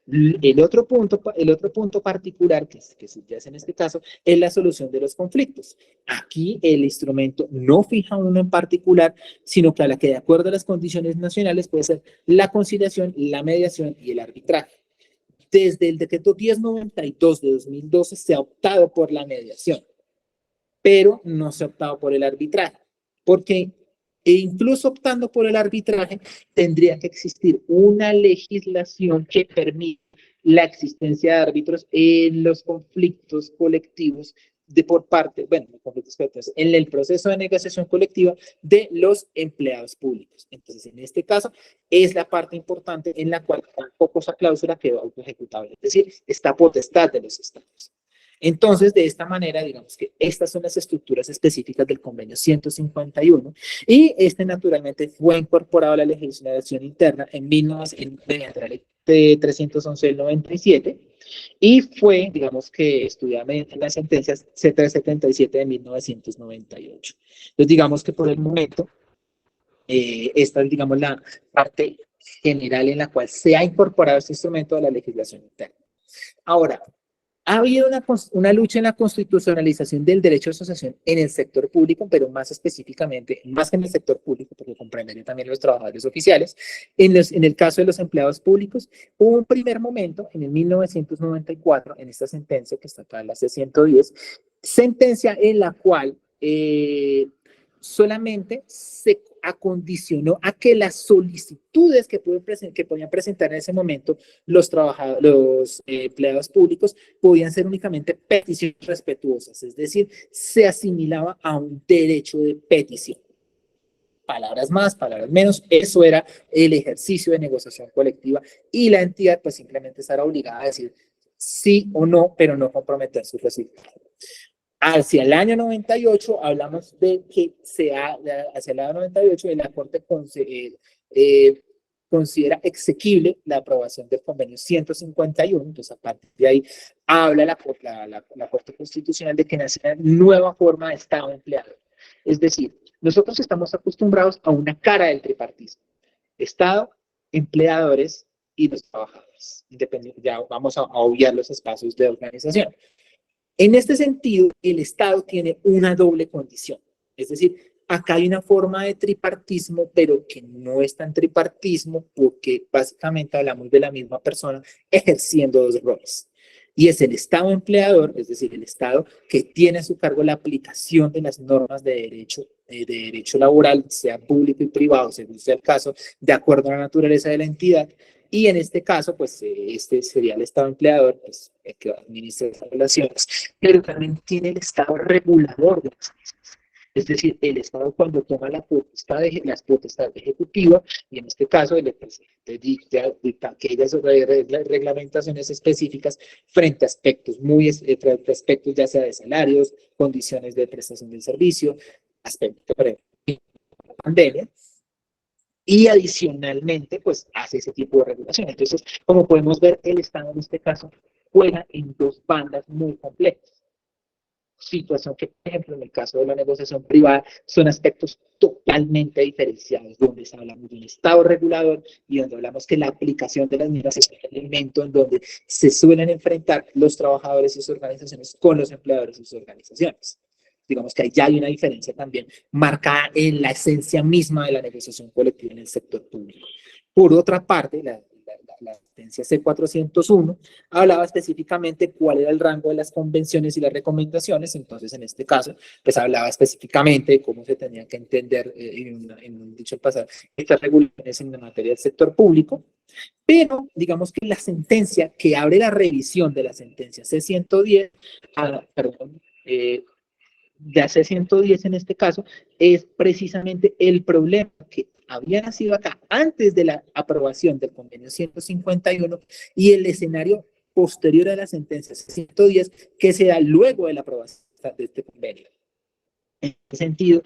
El otro punto particular que se hace en este caso es la solución de los conflictos. Aquí el instrumento no fija uno en particular, sino que a la que de acuerdo a las condiciones nacionales puede ser la conciliación, la mediación y el arbitraje. Desde el decreto 1092 de 2012 se ha optado por la mediación, pero no se ha optado por el arbitraje, porque incluso optando por el arbitraje, tendría que existir una legislación que permita la existencia de árbitros en los conflictos colectivos en el proceso de negociación colectiva de los empleados públicos. Entonces, en este caso, es la parte importante en la cual tampoco esa cláusula quedó autoejecutable, es decir, está potestad de los estados. Entonces, de esta manera, digamos que estas son las estructuras específicas del convenio 151 y este naturalmente fue incorporado a la legislación interna mediante la ley 311 del 97 y fue, digamos que estudiada en las sentencias C377 de 1998. Entonces, digamos que por el momento, esta es, digamos, la parte general en la cual se ha incorporado este instrumento a la legislación interna. Ahora, ha habido una lucha en la constitucionalización del derecho de asociación en el sector público, pero más específicamente, más que en el sector público, porque comprendería también los trabajadores oficiales. En el caso de los empleados públicos, hubo un primer momento, en el 1994, en esta sentencia que está acá en la C110, sentencia en la cual solamente se acondicionó a que las solicitudes que podían presentar en ese momento los empleados públicos podían ser únicamente peticiones respetuosas, es decir, se asimilaba a un derecho de petición. Palabras más, palabras menos, eso era el ejercicio de negociación colectiva y la entidad pues simplemente estará obligada a decir sí o no, pero no comprometer su resultado. Hacia el año 98 hablamos de que hacia el año 98 la Corte considera exequible la aprobación del convenio 151, entonces a partir de ahí habla la Corte Constitucional de que nace una nueva forma de Estado empleador. Es decir, nosotros estamos acostumbrados a una cara del tripartismo, Estado, empleadores y los trabajadores. Ya vamos a obviar los espacios de organización. En este sentido, el Estado tiene una doble condición. Es decir, acá hay una forma de tripartismo, pero que no es tan tripartismo porque básicamente hablamos de la misma persona ejerciendo dos roles. Y es el Estado empleador, es decir, el Estado que tiene a su cargo la aplicación de las normas de derecho laboral, sea público y privado, según sea el caso, de acuerdo a la naturaleza de la entidad. Y en este caso, pues, este sería el Estado empleador, pues, que administra esas relaciones, pero también tiene el Estado regulador de las mismas. Es decir, el Estado cuando toma las potestades ejecutivas, y en este caso el presidente dicta aquellas reglamentaciones específicas frente a aspectos frente a aspectos ya sea de salarios, condiciones de prestación del servicio, aspectos de pandemia. y adicionalmente, pues, hace ese tipo de regulación. Entonces, como podemos ver, el Estado en este caso juega en dos bandas muy complejas. Situación que, por ejemplo, en el caso de la negociación privada, son aspectos totalmente diferenciados, donde hablamos de un Estado regulador y donde hablamos que la aplicación de las mismas es un elemento en donde se suelen enfrentar los trabajadores y sus organizaciones con los empleadores y sus organizaciones. Digamos que ahí ya hay una diferencia también marcada en la esencia misma de la negociación colectiva en el sector público. Por otra parte, la sentencia C401 hablaba específicamente cuál era el rango de las convenciones y las recomendaciones. Entonces, en este caso, pues hablaba específicamente de cómo se tenían que entender, en un dicho pasado, estas regulaciones en la materia del sector público. Pero digamos que la sentencia que abre la revisión de la sentencia C110, perdón, de C110 en este caso, es precisamente el problema que había nacido acá antes de la aprobación del convenio 151 y el escenario posterior a la sentencia C110 que se da luego de la aprobación de este convenio. En ese sentido,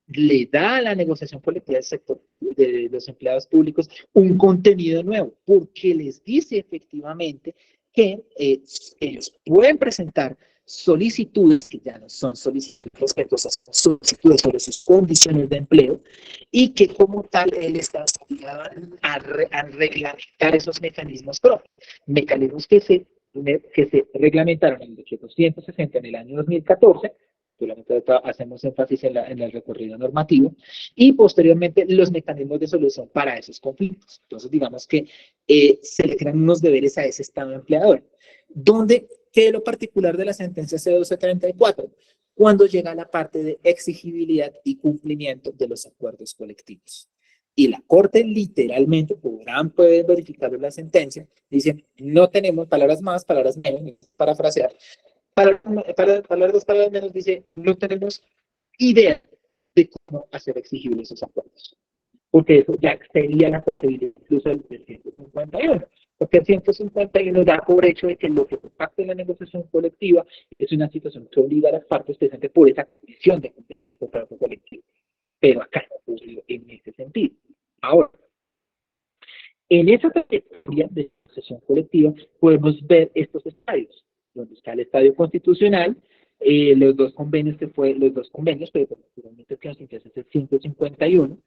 le da a la negociación colectiva del sector de los empleados públicos un contenido nuevo, porque les dice efectivamente que ellos pueden presentar solicitudes, que ya no son solicitudes respetuosas, son solicitudes sobre sus condiciones de empleo, y que como tal él está obligado a reglamentar esos mecanismos propios, mecanismos que se reglamentaron en el decreto 160 en el año 2014, solamente hacemos énfasis en el recorrido normativo, y posteriormente los mecanismos de solución para esos conflictos. Entonces, digamos que se le crean unos deberes a ese Estado empleador. ¿Dónde qué es lo particular de la sentencia C1234? Cuando llega a la parte de exigibilidad y cumplimiento de los acuerdos colectivos. Y la Corte literalmente, pueden verificarlo en la sentencia, dice, no tenemos palabras más, palabras menos, parafrasear, para hablar dos palabras menos, dice, no tenemos idea de cómo hacer exigibles esos acuerdos. Porque eso ya sería la posibilidad incluso del 151. Porque el 151 da por hecho de que lo que parte de la negociación colectiva es una situación que obliga a las partes precisamente por esa condición de contrato colectivo. Pero acá no ocurrió en ese sentido. Ahora, en esa trayectoria de negociación colectiva podemos ver estos estadios, donde está el estadio constitucional, los dos convenios, pero posteriormente que nos interesa es el 151.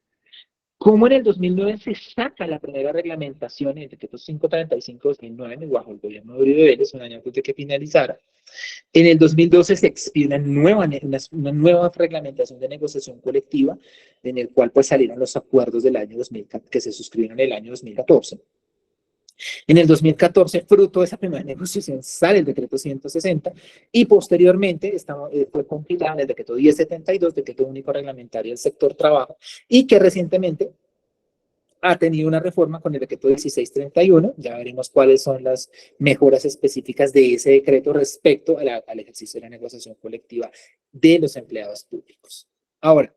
Como en el 2009 se saca la primera reglamentación en el decreto 535-2009 bajo el gobierno de Uribe Vélez, un año antes de que finalizara. En el 2012 se expide una nueva reglamentación de negociación colectiva, en el cual pues salieron los acuerdos del año 2000 que se suscribieron en el año 2014. En el 2014, fruto de esa primera negociación, sale el decreto 160 y posteriormente fue compilado en el decreto 1072, decreto único reglamentario del sector trabajo, y que recientemente ha tenido una reforma con el decreto 1631. Ya veremos cuáles son las mejoras específicas de ese decreto respecto al ejercicio de la negociación colectiva de los empleados públicos. Ahora,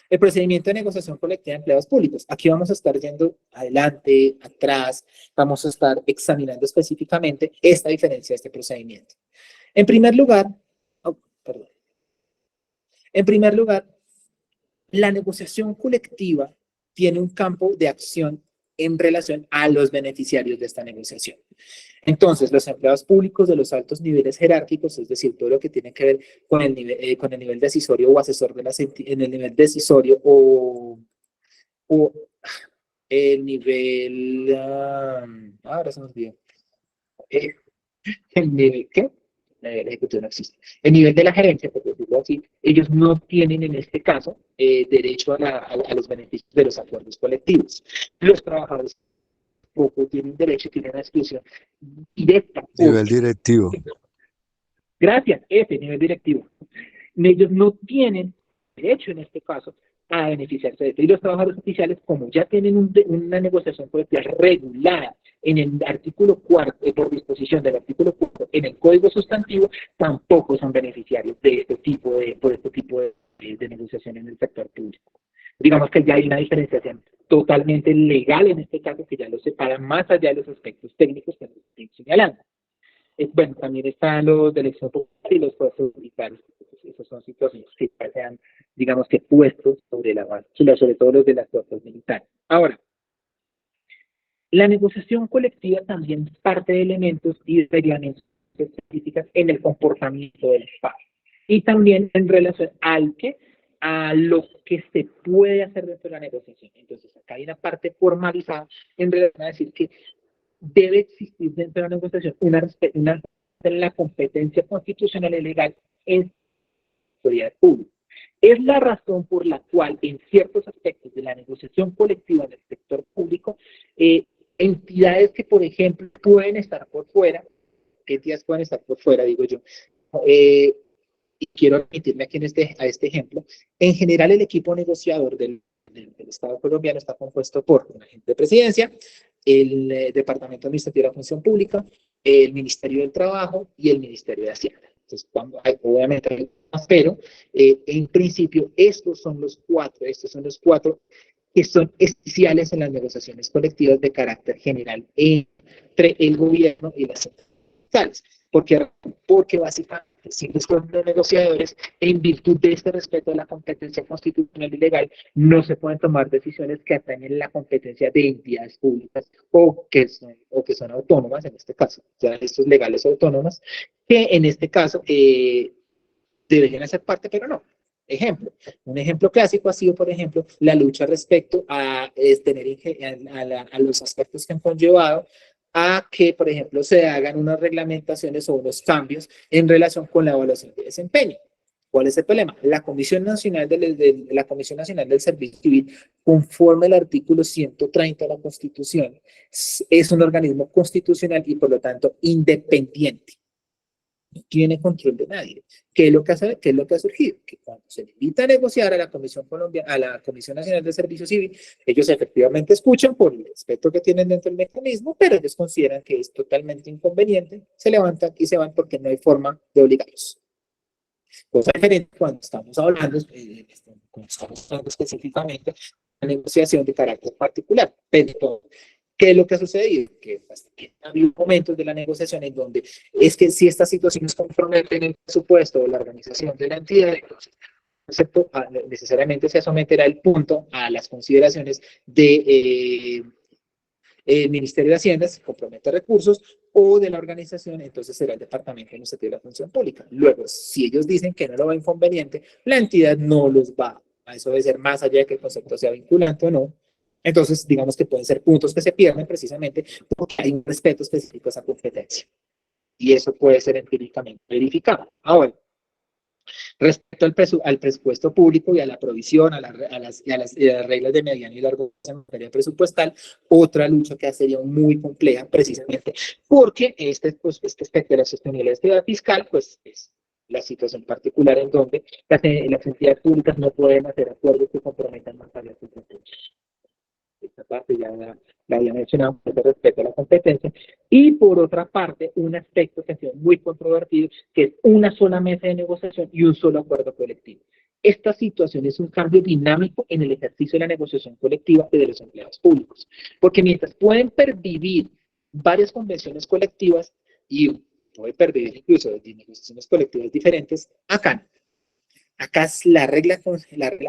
el procedimiento de negociación colectiva de empleados públicos. Aquí vamos a estar yendo adelante, atrás, vamos a estar examinando específicamente esta diferencia de este procedimiento. En primer lugar, la negociación colectiva tiene un campo de acción en relación a los beneficiarios de esta negociación. Entonces, los empleados públicos de los altos niveles jerárquicos, es decir, todo lo que tiene que ver con el nivel decisorio o asesor de en el nivel decisorio o el nivel, ahora se nos olvidó, el nivel, ¿qué? El ejecutivo no existe. El nivel de la gerencia, por decirlo así, ellos no tienen en este caso derecho a los beneficios de los acuerdos colectivos. Los trabajadores poco tienen derecho, tienen una exclusión directa. Nivel directivo. Gracias, ese nivel directivo. Ellos no tienen derecho en este caso a beneficiarse de esto. Y los trabajadores oficiales, como ya tienen una negociación colectiva regulada en el artículo 4, por disposición del artículo 4 en el Código Sustantivo, tampoco son beneficiarios de este tipo de negociación en el sector público. Digamos que ya hay una diferenciación totalmente legal en este caso que ya lo separa más allá de los aspectos técnicos que nos estoy señalando. Bueno, también están los de elección popular y los procesos militares. Esas son situaciones que se han digamos que puestos sobre la base, sobre todo los de las fuerzas militares. Ahora, la negociación colectiva también parte de elementos y de reglamentos específicas en el comportamiento del Estado y también en relación a lo que se puede hacer dentro de la negociación. Entonces, acá hay una parte formalizada en relación a decir que debe existir dentro de la negociación una la competencia constitucional y legal en seguridad pública. Es la razón por la cual en ciertos aspectos de la negociación colectiva en el sector público, entidades que, por ejemplo, pueden estar por fuera, entidades pueden estar por fuera, digo yo, y quiero remitirme aquí a este ejemplo, en general el equipo negociador del Estado colombiano está compuesto por un agente de presidencia, el Departamento Administrativo de la Función Pública, el Ministerio del Trabajo y el Ministerio de Hacienda. Entonces, obviamente hay más, pero en principio estos son los cuatro que son esenciales en las negociaciones colectivas de carácter general entre el gobierno y las entidades. Porque básicamente, si los negociadores, en virtud de este respeto a la competencia constitucional y legal, no se pueden tomar decisiones que atañen la competencia de entidades públicas o que son autónomas, en este caso, ya estos legales autónomas, que en este caso deberían hacer parte, pero no. Un ejemplo clásico ha sido, por ejemplo, la lucha respecto a los aspectos que han conllevado a que, por ejemplo, se hagan unas reglamentaciones o unos cambios en relación con la evaluación de desempeño. ¿Cuál es el problema? La Comisión Nacional del Servicio Civil, conforme al artículo 130 de la Constitución, es un organismo constitucional y, por lo tanto, independiente. No tiene control de nadie. ¿Qué es lo que ha surgido? Que cuando se le invita a negociar a la Comisión Nacional de Servicio Civil, ellos efectivamente escuchan por el respeto que tienen dentro del mecanismo, pero ellos consideran que es totalmente inconveniente, se levantan y se van porque no hay forma de obligarlos. Cosa diferente cuando estamos hablando específicamente de una negociación de carácter particular. Pero ¿qué es lo que ha sucedido? Que ha habido momentos de la negociación en donde es que si estas situaciones comprometen el presupuesto o la organización de la entidad, entonces necesariamente se someterá el punto a las consideraciones de el Ministerio de Hacienda, se compromete recursos, o de la organización, entonces será el Departamento Administrativo de la Función Pública. Luego, si ellos dicen que no lo va inconveniente, la entidad no los va a eso debe ser más allá de que el concepto sea vinculante o no. Entonces, digamos que pueden ser puntos que se pierden precisamente porque hay un respeto específico a esa competencia. Y eso puede ser empíricamente verificado. Ahora, respecto al presupuesto público y a la provisión, a las reglas de mediano y largo plazo en materia presupuestal, otra lucha que sería muy compleja precisamente porque este aspecto de la sostenibilidad fiscal, pues es la situación particular en donde las entidades públicas no pueden hacer acuerdos que comprometan más a las competencias. Esta parte ya la había mencionado, respecto a la competencia. Y por otra parte, un aspecto que ha sido muy controvertido, que es una sola mesa de negociación y un solo acuerdo colectivo. Esta situación es un cambio dinámico en el ejercicio de la negociación colectiva y de los empleados públicos, porque mientras pueden pervivir varias convenciones colectivas y pueden pervivir incluso de negociaciones colectivas diferentes, acá es la regla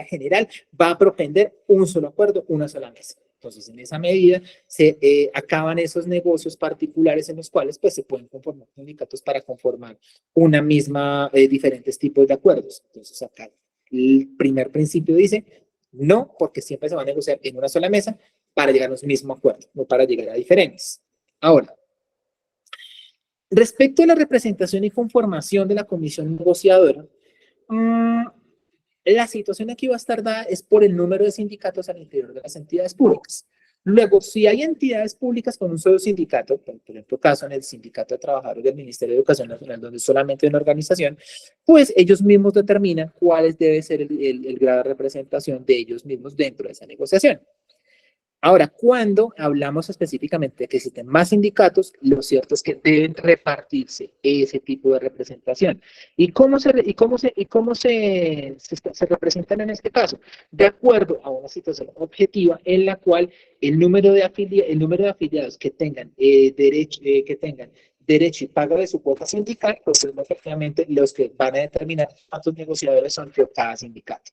general, va a propender un solo acuerdo, una sola mesa. Entonces, en esa medida, se acaban esos negocios particulares en los cuales pues, se pueden conformar sindicatos para conformar una misma, diferentes tipos de acuerdos. Entonces, acá el primer principio dice, no, porque siempre se va a negociar en una sola mesa para llegar a un mismo acuerdo, no para llegar a diferentes. Ahora, respecto a la representación y conformación de la comisión negociadora, la situación aquí va a estar dada es por el número de sindicatos al interior de las entidades públicas. Luego, si hay entidades públicas con un solo sindicato, por ejemplo, caso en el Sindicato de Trabajadores del Ministerio de Educación Nacional, donde solamente hay una organización, pues ellos mismos determinan cuál debe ser el grado de representación de ellos mismos dentro de esa negociación. Ahora, cuando hablamos específicamente de que existen más sindicatos, lo cierto es que deben repartirse ese tipo de representación. ¿Y cómo se representan en este caso? De acuerdo a una situación objetiva en la cual el número de afiliados que tengan derecho y pago de su cuota sindical, pues son efectivamente los que van a determinar cuántos negociadores son por cada sindicato.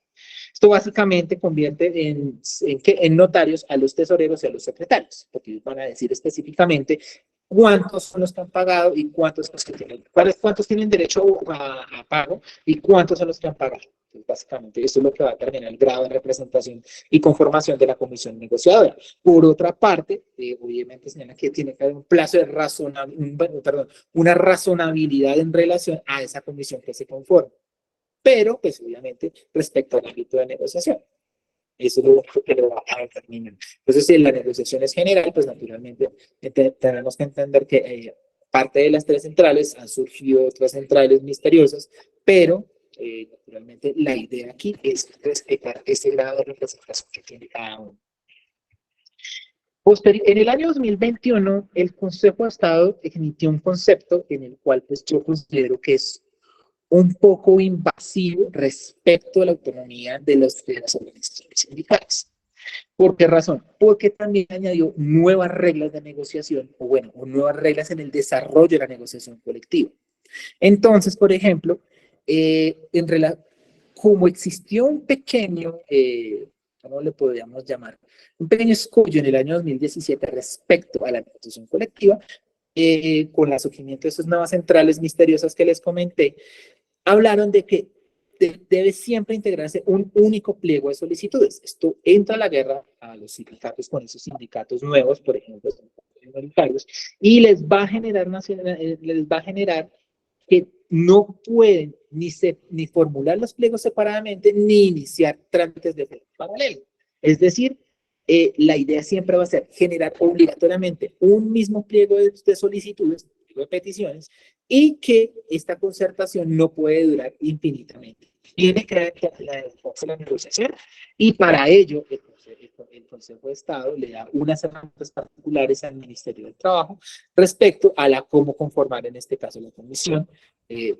Esto básicamente convierte en notarios a los tesoreros y a los secretarios, porque ellos van a decir específicamente cuántos son los que han pagado y cuántos son los que tienen, cuántos tienen derecho a pago y cuántos son los que han pagado. Entonces, básicamente, esto es lo que va a determinar el grado de representación y conformación de la comisión negociadora. Por otra parte, obviamente señala que tiene que haber un plazo de una razonabilidad en relación a esa comisión que se conforma. Pero, pues, obviamente, respecto al ámbito de negociación. Eso es lo que lo va a determinar. Entonces, si la negociación es general, pues naturalmente tenemos que entender que parte de las tres centrales han surgido otras centrales misteriosas, pero naturalmente la idea aquí es respetar ese grado de representación que tiene cada uno. En el año 2021, el Consejo de Estado emitió un concepto en el cual pues, yo considero que es un poco invasivo respecto a la autonomía de las organizaciones sindicales. ¿Por qué razón? Porque también añadió nuevas reglas de negociación, o nuevas reglas en el desarrollo de la negociación colectiva. Entonces, por ejemplo, como existió un pequeño, ¿cómo le podríamos llamar? Un pequeño escollo en el año 2017 respecto a la negociación colectiva, con el surgimiento de esas nuevas centrales misteriosas que les comenté, hablaron de que debe siempre integrarse un único pliego de solicitudes. Esto entra a la guerra a los sindicatos con esos sindicatos nuevos, por ejemplo, y les va a generar que no pueden ni formular los pliegos separadamente ni iniciar trámites de fe paralelo. Es decir, la idea siempre va a ser generar obligatoriamente un mismo pliego de solicitudes, de peticiones, y que esta concertación no puede durar infinitamente. Tiene que haber la negociación y para ello el Consejo de Estado le da unas herramientas particulares al Ministerio del Trabajo respecto a cómo conformar en este caso la comisión,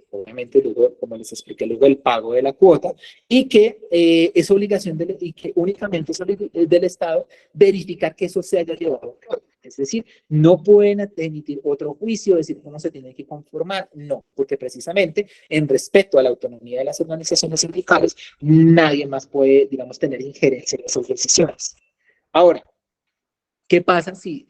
obviamente luego, como les expliqué, luego el pago de la cuota y que es obligación y que únicamente es del Estado verificar que eso se haya llevado a cabo. Es decir, no pueden emitir otro juicio, decir cómo se tiene que conformar, no, porque precisamente en respeto a la autonomía de las organizaciones sindicales, nadie más puede, digamos, tener injerencia en esas decisiones. Ahora, ¿qué pasa si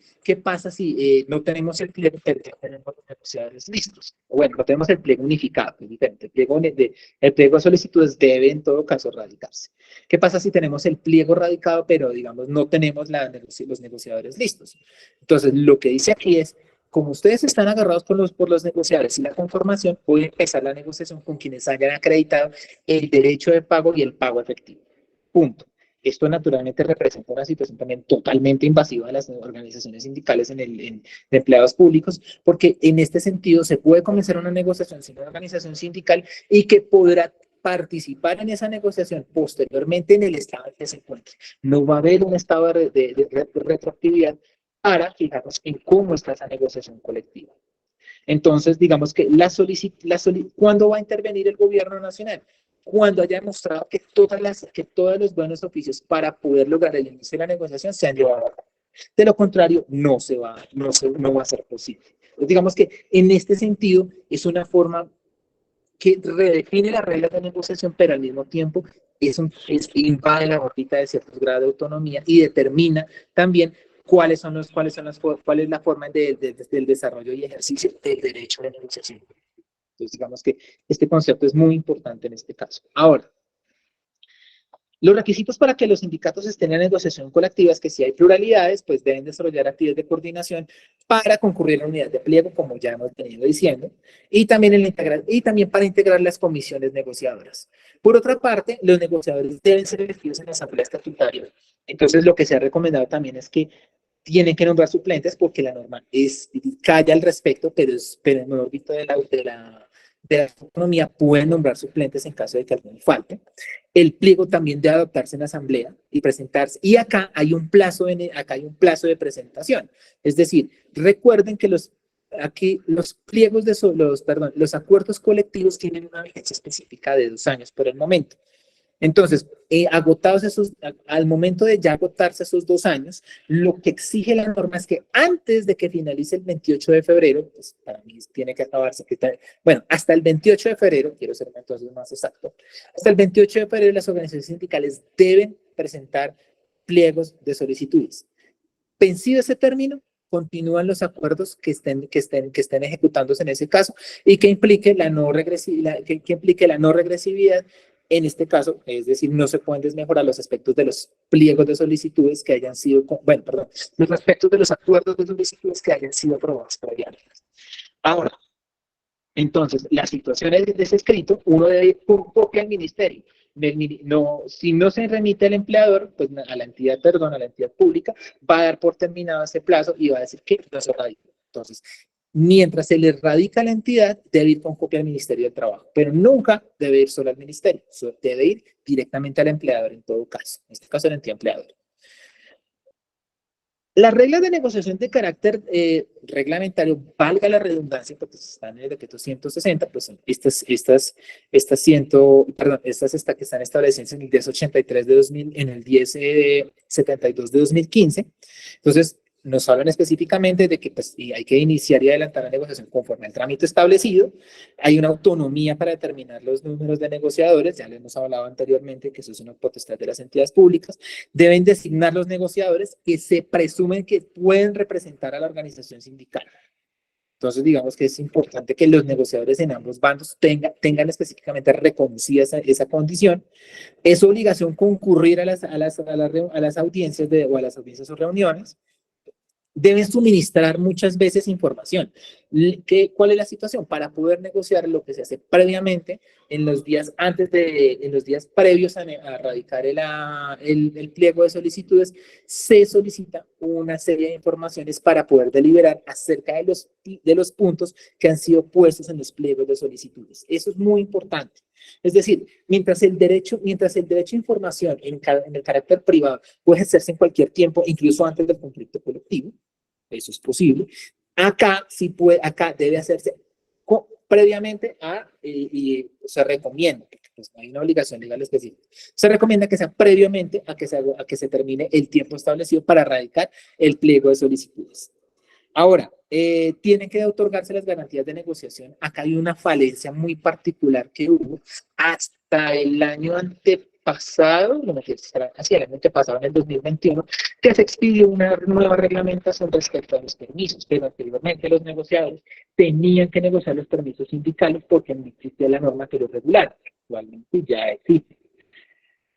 no tenemos el pliego, pero tenemos los negociadores listos? Bueno, no tenemos el pliego unificado, es diferente. El pliego de solicitudes debe en todo caso radicarse. ¿Qué pasa si tenemos el pliego radicado, pero digamos no tenemos los negociadores listos? Entonces, lo que dice aquí es, como ustedes están agarrados por los negociadores y la conformación, puede empezar la negociación con quienes hayan acreditado el derecho de pago y el pago efectivo. Punto. Esto naturalmente representa una situación también totalmente invasiva de las organizaciones sindicales de empleados públicos, porque en este sentido se puede comenzar una negociación sin una organización sindical y que podrá participar en esa negociación posteriormente en el estado en que se encuentre. No va a haber un estado de retroactividad para fijarnos en cómo está esa negociación colectiva. Entonces, digamos que ¿cuándo va a intervenir el gobierno nacional? Cuando haya demostrado que todos los buenos oficios para poder lograr el inicio de la negociación se han llevado a cabo. De lo contrario, no va a ser posible. Entonces, digamos que en este sentido es una forma que redefine las reglas de negociación, pero al mismo tiempo invade la órbita de ciertos grados de autonomía y determina también cuál es la forma del desarrollo y ejercicio del derecho de negociación. Entonces, digamos que este concepto es muy importante en este caso. Ahora, los requisitos para que los sindicatos estén en negociación colectiva es que si hay pluralidades, pues deben desarrollar actividades de coordinación para concurrir a la unidad de pliego, como ya hemos venido diciendo, y también para integrar las comisiones negociadoras. Por otra parte, los negociadores deben ser elegidos en la asamblea estatutaria. Entonces, lo que se ha recomendado también es que tienen que nombrar suplentes porque la norma calla al respecto, pero en el órbita de la autonomía pueden nombrar suplentes en caso de que alguno falte. El pliego también debe adoptarse en asamblea y presentarse. Y acá hay un plazo de presentación. Es decir, recuerden que los acuerdos colectivos tienen una vigencia específica de 2 años por el momento. Entonces, agotados al momento de ya agotarse esos 2 años, lo que exige la norma es que antes de que finalice el 28 de febrero, pues para mí tiene que acabarse, bueno, hasta el 28 de febrero, quiero ser entonces más exacto, hasta el 28 de febrero las organizaciones sindicales deben presentar pliegos de solicitudes. Vencido ese término, continúan los acuerdos que estén ejecutándose en ese caso y que implique la no regresividad en este caso, es decir, no se pueden desmejorar los aspectos de los pliegos de solicitudes que hayan sido, bueno, perdón, los aspectos de los acuerdos de solicitudes que hayan sido aprobados previamente. Ahora, entonces, las situaciones de ese escrito, uno debe ir por copia al ministerio. No, si no se remite al empleador, pues a la entidad, perdón, a la entidad pública, va a dar por terminado ese plazo y va a decir que no se radica. Entonces, mientras se le radica a la entidad, debe ir con copia al Ministerio del Trabajo, pero nunca debe ir solo al ministerio, debe ir directamente al empleador en todo caso, en este caso a la entidad empleadora. Las reglas de negociación de carácter reglamentario, valga la redundancia, porque están en el decreto 160, pues estas que están establecidas en el 1083 de 2000, en el 1072 de 2015. Entonces, nos hablan específicamente de que pues, hay que iniciar y adelantar la negociación conforme al trámite establecido. Hay una autonomía para determinar los números de negociadores, ya lo hemos hablado anteriormente, que eso es una potestad de las entidades públicas. Deben designar los negociadores que se presumen que pueden representar a la organización sindical. Entonces, digamos que es importante que los negociadores en ambos bandos tengan específicamente reconocida esa condición. Es obligación concurrir a las audiencias o a las audiencias o reuniones. Deben suministrar muchas veces información. ¿Cuál es la situación? Para poder negociar lo que se hace previamente, en los días previos a radicar el pliego de solicitudes, se solicita una serie de informaciones para poder deliberar acerca de los puntos que han sido puestos en los pliegos de solicitudes. Eso es muy importante. Es decir, mientras el derecho a información en el carácter privado puede ejercerse en cualquier tiempo, incluso antes del conflicto colectivo, eso es posible. Acá debe hacerse previamente y se recomienda, porque pues, no hay una obligación legal específica, se recomienda que sea previamente a que se termine el tiempo establecido para radicar el pliego de solicitudes. Ahora, tienen que otorgarse las garantías de negociación. Acá hay una falencia muy particular que hubo hasta el año antepasado, el año antepasado, en el 2021, que se expidió una nueva reglamentación respecto a los permisos, pero anteriormente los negociadores tenían que negociar los permisos sindicales porque no existía la norma que los regulara. Actualmente ya existe.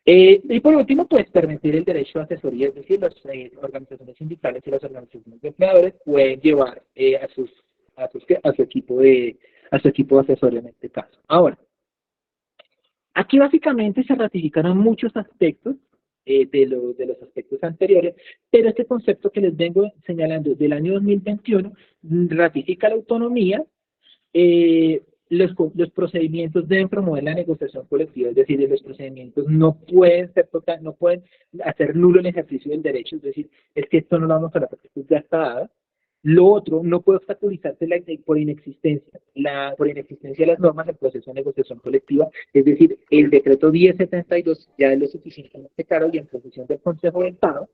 Y por último, pues permitir el derecho a asesoría, es decir, las organizaciones sindicales y las organizaciones de empleadores pueden llevar a su equipo de asesoría en este caso. Ahora, aquí básicamente se ratificaron muchos aspectos de los aspectos anteriores, pero este concepto que les vengo señalando del año 2021 ratifica la autonomía. Los procedimientos deben promover la negociación colectiva, es decir, los procedimientos no pueden hacer nulo el ejercicio del derecho, es decir, es que esto no lo vamos a hablar porque esto ya está dado. Lo otro, no puede obstaculizarse por inexistencia de las normas del proceso de negociación colectiva, es decir, el decreto 1072 ya es lo suficientemente claro y en posición del Consejo de Estado,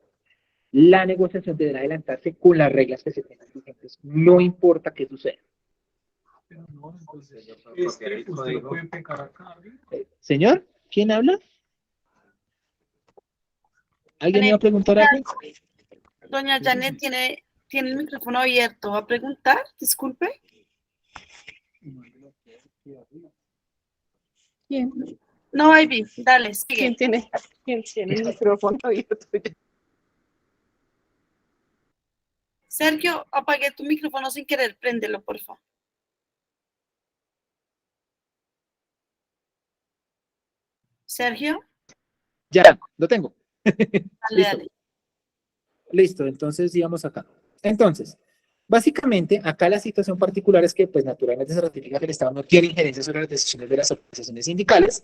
la negociación deberá adelantarse con las reglas que se tengan vigentes, no importa qué suceda. Pero no, entonces, usted lo puede pecar acá. Señor, ¿quién habla? ¿Alguien iba a preguntar algo? Doña Janet tiene el micrófono abierto. ¿Va a preguntar? Disculpe. ¿Quién? No, Ivy, dale, sigue. ¿Quién tiene el micrófono abierto? Sergio, apagué tu micrófono sin querer, préndelo, por favor. Sergio. Ya, lo tengo. Dale. Listo, entonces digamos acá. Entonces, básicamente, acá la situación particular es que, pues, naturalmente se ratifica que el Estado no tiene injerencia sobre las decisiones de las organizaciones sindicales.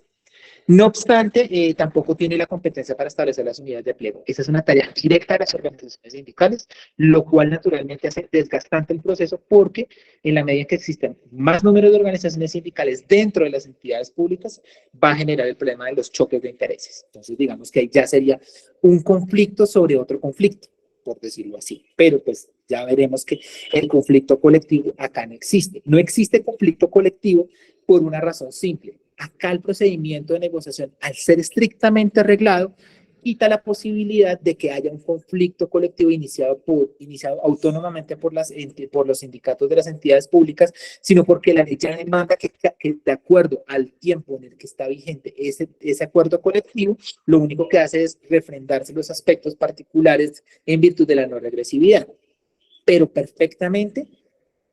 No obstante, tampoco tiene la competencia para establecer las unidades de pliego. Esa es una tarea directa de las organizaciones sindicales, lo cual naturalmente hace desgastante el proceso porque en la medida en que existen más número de organizaciones sindicales dentro de las entidades públicas, va a generar el problema de los choques de intereses. Entonces, digamos que ahí ya sería un conflicto sobre otro conflicto, por decirlo así. Pero pues ya veremos que el conflicto colectivo acá no existe. No existe conflicto colectivo por una razón simple. Acá el procedimiento de negociación, al ser estrictamente arreglado, quita la posibilidad de que haya un conflicto colectivo iniciado autónomamente por los sindicatos de las entidades públicas, sino porque la ley ya demanda que de acuerdo al tiempo en el que está vigente ese acuerdo colectivo, lo único que hace es refrendarse los aspectos particulares en virtud de la no regresividad. Pero perfectamente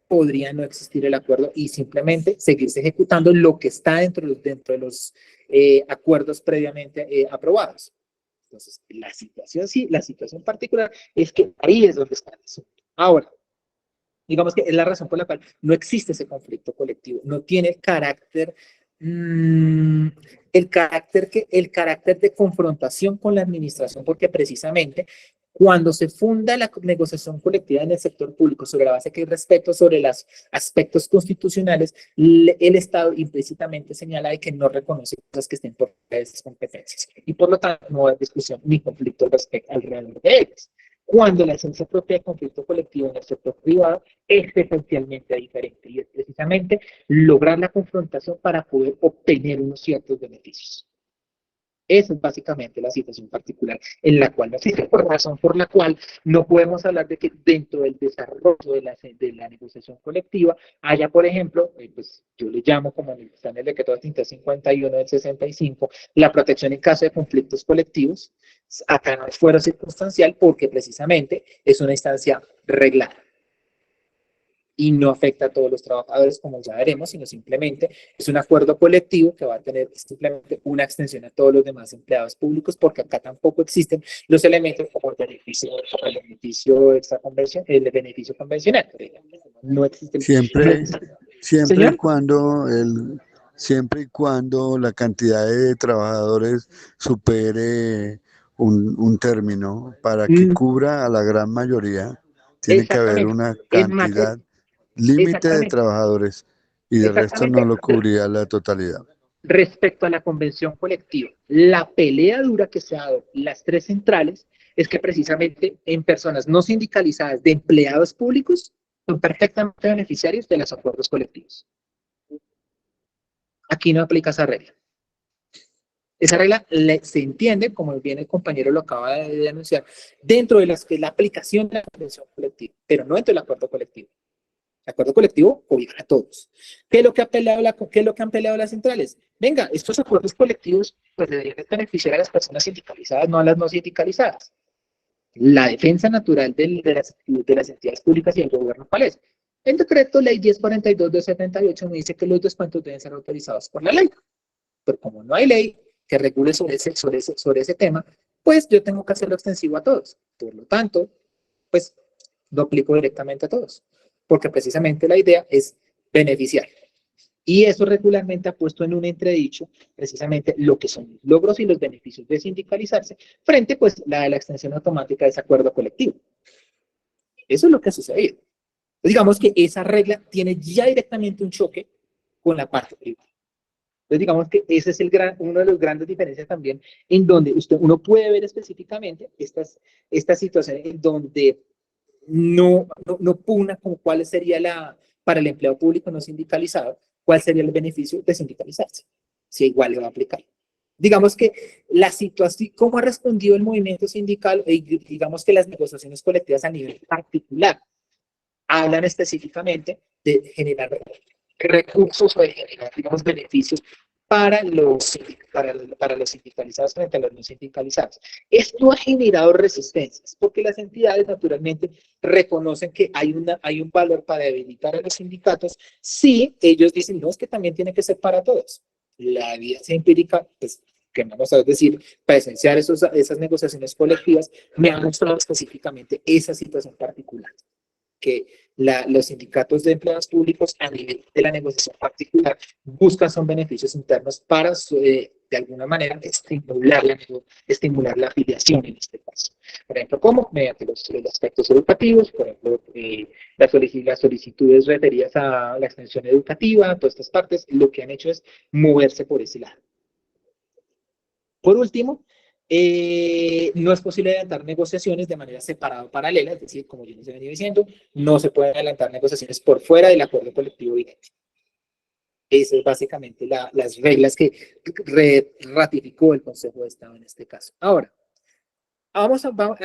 podría no existir el acuerdo y simplemente seguirse ejecutando lo que está dentro de los acuerdos previamente aprobados. Entonces, la situación particular es que ahí es donde está el asunto. Ahora, digamos que es la razón por la cual no existe ese conflicto colectivo, no tiene el carácter de confrontación con la administración, porque precisamente cuando se funda la negociación colectiva en el sector público sobre la base que hay respeto sobre los aspectos constitucionales, el Estado implícitamente señala de que no reconoce cosas que estén por de esas competencias y por lo tanto no hay discusión ni conflicto alrededor de ellas. Cuando la esencia propia del conflicto colectivo en el sector privado es esencialmente diferente y es precisamente lograr la confrontación para poder obtener unos ciertos beneficios. Esa es básicamente la situación particular en la cual nos existe, por razón por la cual no podemos hablar de que dentro del desarrollo de la negociación colectiva haya, por ejemplo, pues yo le llamo como está en el decreto 351 del 65, la protección en caso de conflictos colectivos. Acá no es fuero circunstancial porque precisamente es una instancia reglada y no afecta a todos los trabajadores, como ya veremos, sino simplemente es un acuerdo colectivo que va a tener simplemente una extensión a todos los demás empleados públicos, porque acá tampoco existen los elementos como el beneficio extraconvencional, el beneficio convencional. No existen. Siempre, ¿Señor? siempre y cuando la cantidad de trabajadores supere un término para que cubra a la gran mayoría, tiene que haber una cantidad límite de trabajadores y de resto no lo cubría la totalidad. Respecto a la convención colectiva, la pelea dura que se ha dado las tres centrales es que precisamente en personas no sindicalizadas de empleados públicos son perfectamente beneficiarios de los acuerdos colectivos. Aquí no aplica esa regla. Esa regla se entiende, como bien el compañero lo acaba de anunciar, dentro de la aplicación de la convención colectiva, pero no dentro del acuerdo colectivo. El acuerdo colectivo cobija a todos. ¿Qué es lo que han peleado las centrales? Venga, estos acuerdos colectivos pues deberían beneficiar a las personas sindicalizadas, no a las no sindicalizadas. La defensa natural de las entidades públicas y el gobierno, ¿cuál es? El decreto ley 1042 de 78 me dice que los descuentos deben ser autorizados por la ley. Pero como no hay ley que regule sobre ese tema, pues yo tengo que hacerlo extensivo a todos. Por lo tanto, pues lo aplico directamente a todos. Porque precisamente la idea es beneficiar. Y eso regularmente ha puesto en un entredicho precisamente lo que son los logros y los beneficios de sindicalizarse frente pues a la extensión automática de ese acuerdo colectivo. Eso es lo que ha sucedido. Digamos que esa regla tiene ya directamente un choque con la parte privada. Entonces digamos que ese es uno de los grandes diferencias también en donde uno puede ver específicamente estas situaciones en donde no pugna con cuál sería para el empleado público no sindicalizado, cuál sería el beneficio de sindicalizarse, si igual le va a aplicar. Digamos que la situación, cómo ha respondido el movimiento sindical, digamos que las negociaciones colectivas a nivel particular, hablan específicamente de generar recursos o de generar, digamos, beneficios para los sindicalizados frente a los no sindicalizados. Esto ha generado resistencias, porque las entidades naturalmente reconocen que hay un valor para debilitar a los sindicatos si ellos dicen, no, es que también tiene que ser para todos. La evidencia empírica, pues, que vamos a decir, presenciar esas negociaciones colectivas, me ha mostrado específicamente esa situación particular, que los sindicatos de empleados públicos a nivel de la negociación particular buscan son beneficios internos para de alguna manera, estimular la afiliación en este caso. Por ejemplo, ¿cómo? Mediante los aspectos educativos, por ejemplo, las solicitudes referidas a la extensión educativa, todas estas partes, lo que han hecho es moverse por ese lado. Por último, no es posible adelantar negociaciones de manera separada o paralela, es decir, como yo les he venido diciendo, no se pueden adelantar negociaciones por fuera del acuerdo colectivo vigente. Esas es básicamente las reglas que ratificó el Consejo de Estado en este caso. Ahora,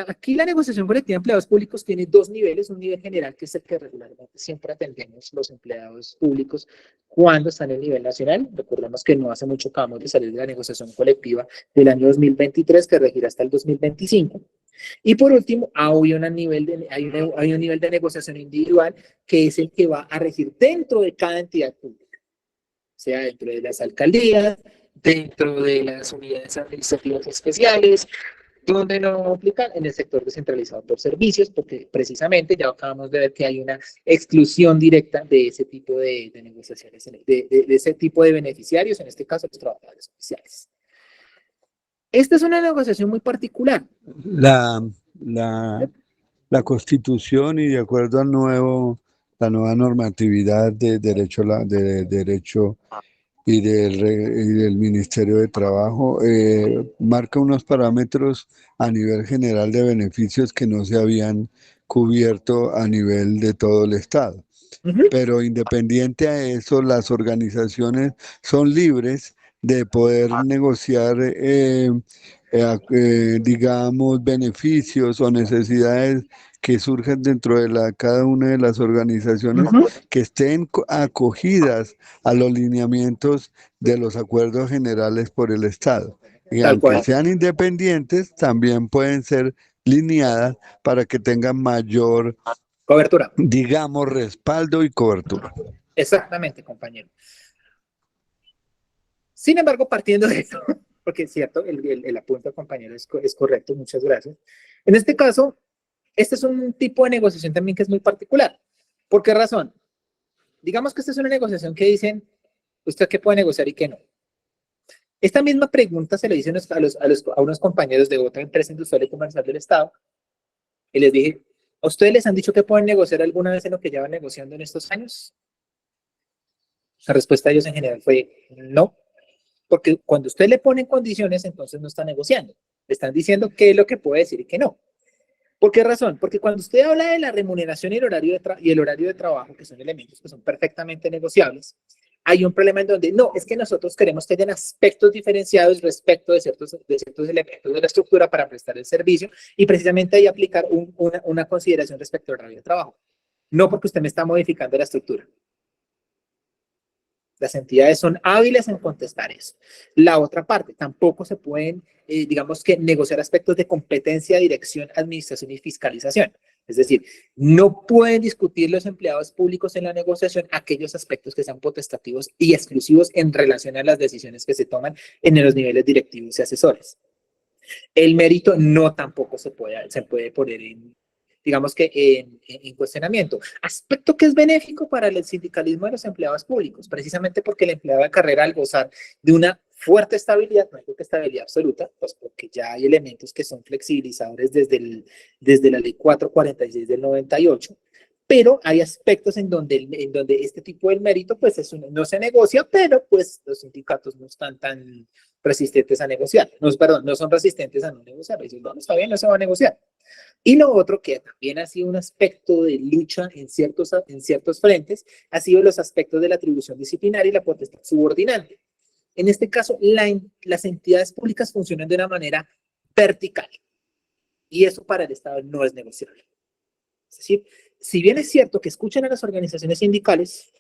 aquí la negociación colectiva de empleados públicos tiene dos niveles, un nivel general que es el que regularmente siempre atendemos los empleados públicos cuando están en el nivel nacional. Recordemos que no hace mucho acabamos de salir de la negociación colectiva del año 2023 que regirá hasta el 2025. Y por último, hay un nivel de negociación individual que es el que va a regir dentro de cada entidad pública, sea dentro de las alcaldías, dentro de las unidades administrativas especiales, donde no aplican en el sector descentralizado por servicios, porque precisamente ya acabamos de ver que hay una exclusión directa de ese tipo de negociaciones, de ese tipo de beneficiarios, en este caso los trabajadores oficiales. Esta es una negociación muy particular. La Constitución y de acuerdo al la nueva normatividad de derecho y del Ministerio de Trabajo marca unos parámetros a nivel general de beneficios que no se habían cubierto a nivel de todo el Estado. Pero independiente a eso, las organizaciones son libres de poder negociar, digamos, beneficios o necesidades que surgen dentro de cada una de las organizaciones que estén acogidas a los lineamientos de los acuerdos generales por el Estado. Y aunque sean independientes, también pueden ser lineadas para que tengan mayor cobertura, digamos, respaldo y cobertura. Exactamente, compañero. Sin embargo, partiendo de eso, porque es cierto, el apunte, compañero, es correcto, muchas gracias. En este caso, este es un tipo de negociación también que es muy particular. ¿Por qué razón? Digamos que esta es una negociación que dicen, ¿usted qué puede negociar y qué no? Esta misma pregunta se le dicen a unos compañeros de otra empresa industrial y comercial del Estado, y les dije, ¿a ustedes les han dicho que pueden negociar alguna vez en lo que llevan negociando en estos años? La respuesta de ellos en general fue no, porque cuando usted le pone condiciones, entonces no está negociando. Le están diciendo qué es lo que puede decir y qué no. ¿Por qué razón? Porque cuando usted habla de la remuneración y el horario de trabajo, que son elementos que son perfectamente negociables, hay un problema en donde no, es que nosotros queremos que hayan aspectos diferenciados respecto de ciertos elementos de la estructura para prestar el servicio y precisamente ahí aplicar una consideración respecto al horario de trabajo. No porque usted me está modificando la estructura. Las entidades son hábiles en contestar eso. La otra parte, tampoco se pueden, digamos que, negociar aspectos de competencia, dirección, administración y fiscalización. Es decir, no pueden discutir los empleados públicos en la negociación aquellos aspectos que sean potestativos y exclusivos en relación a las decisiones que se toman en los niveles directivos y asesores. El mérito no tampoco se puede poner digamos que en cuestionamiento. Aspecto que es benéfico para el sindicalismo de los empleados públicos, precisamente porque el empleado de carrera, al gozar de una fuerte estabilidad, no digo que estabilidad absoluta, pues porque ya hay elementos que son flexibilizadores desde la ley 446 del 98, pero hay aspectos en donde este tipo de mérito pues no se negocia, pero pues los sindicatos no están tan resistentes a negociar, no son resistentes a no negociar, dicen, no, está bien, no se va a negociar. Y lo otro que también ha sido un aspecto de lucha en ciertos frentes, ha sido los aspectos de la atribución disciplinaria y la potestad subordinante. En este caso, las entidades públicas funcionan de una manera vertical y eso para el Estado no es negociable. Es decir, si bien es cierto que escuchan a las organizaciones sindicales,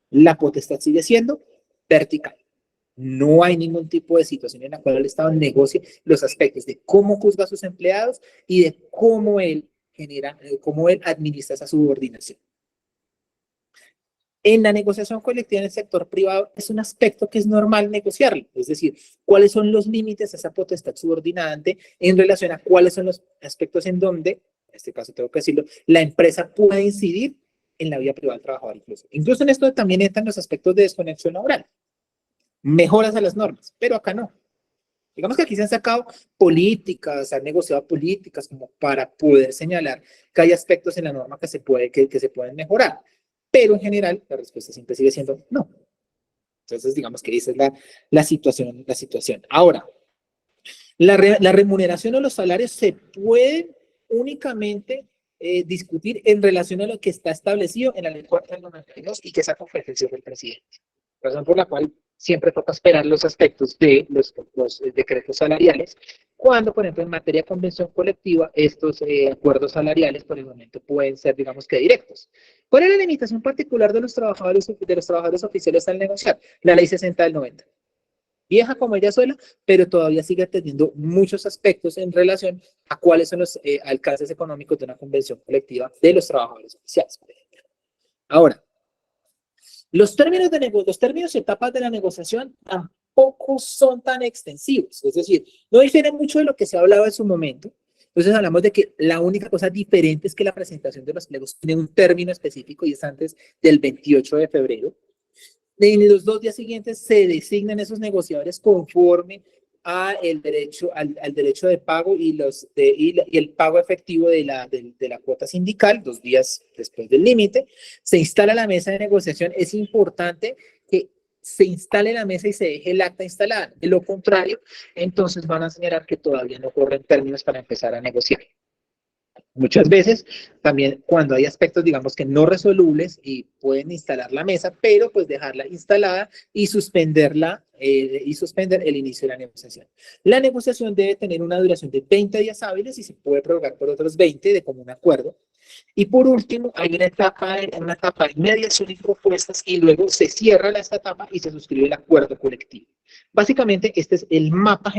la potestad sigue siendo vertical. No hay ningún tipo de situación en la cual el Estado negocie los aspectos de cómo juzga a sus empleados y de cómo él administra esa subordinación. En la negociación colectiva en el sector privado es un aspecto que es normal negociarlo, es decir, cuáles son los límites de esa potestad subordinante en relación a cuáles son los aspectos en donde, en este caso tengo que decirlo, la empresa puede incidir en la vida privada del trabajador incluso. Incluso en esto también entran los aspectos de desconexión laboral. Mejoras a las normas, pero acá no. Digamos que aquí se han sacado políticas, se han negociado políticas como para poder señalar que hay aspectos en la norma que se pueden mejorar, pero en general la respuesta siempre sigue siendo no. Entonces, digamos que esa es la situación, la situación. Ahora, la remuneración o los salarios se pueden únicamente discutir en relación a lo que está establecido en la ley 4 del 92 y que esa conferencia del presidente. Razón por la cual siempre toca esperar los aspectos de los decretos salariales, cuando, por ejemplo, en materia de convención colectiva, estos acuerdos salariales por el momento pueden ser, digamos que directos. ¿Cuál es la limitación particular de los trabajadores oficiales al negociar? La ley 60 del 90. Vieja como ella sola, pero todavía sigue teniendo muchos aspectos en relación a cuáles son los alcances económicos de una convención colectiva de los trabajadores oficiales, por ejemplo. Ahora, los términos y etapas de la negociación tampoco son tan extensivos, es decir, no difieren mucho de lo que se hablaba en su momento. Entonces hablamos de que la única cosa diferente es que la presentación de los pliegos tiene un término específico y es antes del 28 de febrero. En los 2 días siguientes se designan esos negociadores conforme al derecho de pago y el pago efectivo de la cuota sindical, 2 días después del límite. Se instala la mesa de negociación. Es importante que se instale la mesa y se deje el acta instalada. De lo contrario, entonces van a señalar que todavía no corren términos para empezar a negociar. Muchas veces, también cuando hay aspectos, digamos que no resolubles, y pueden instalar la mesa, pero pues dejarla instalada y suspender el inicio de la negociación. La negociación debe tener una duración de 20 días hábiles y se puede prorrogar por otros 20 de común acuerdo. Y por último, hay una etapa de mediación y propuestas y luego se cierra esta etapa y se suscribe el acuerdo colectivo. Básicamente, este es el mapa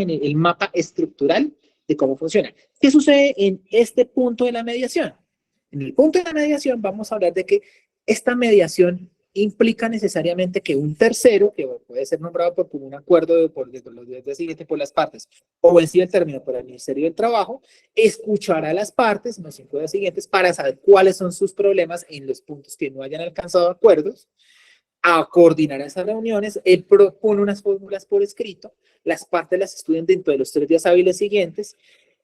estructural de cómo funciona. ¿Qué sucede en este punto de la mediación? En el punto de la mediación vamos a hablar de que esta mediación implica necesariamente que un tercero, que puede ser nombrado por común acuerdo de los días siguientes por las partes, o vencido el término por el Ministerio del Trabajo, escuchará a las partes en los 5 días siguientes para saber cuáles son sus problemas en los puntos que no hayan alcanzado acuerdos, a coordinar esas reuniones. Él propone unas fórmulas por escrito, las partes las estudian dentro de los 3 días hábiles siguientes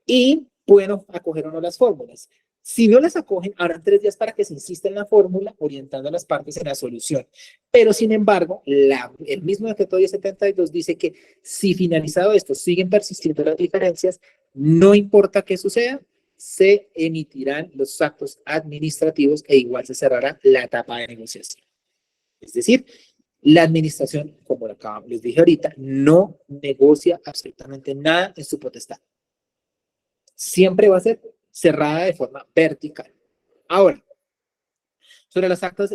y pueden acoger o no las fórmulas. Si no las acogen, habrán 3 días para que se insista en la fórmula, orientando a las partes en la solución. Pero, sin embargo, el mismo decreto 1072 dice que si finalizado esto siguen persistiendo las diferencias, no importa qué suceda, se emitirán los actos administrativos e igual se cerrará la etapa de negociación. Es decir, la administración, como les dije ahorita, no negocia absolutamente nada en su potestad. Siempre va a ser cerrada de forma vertical. Ahora, sobre las actas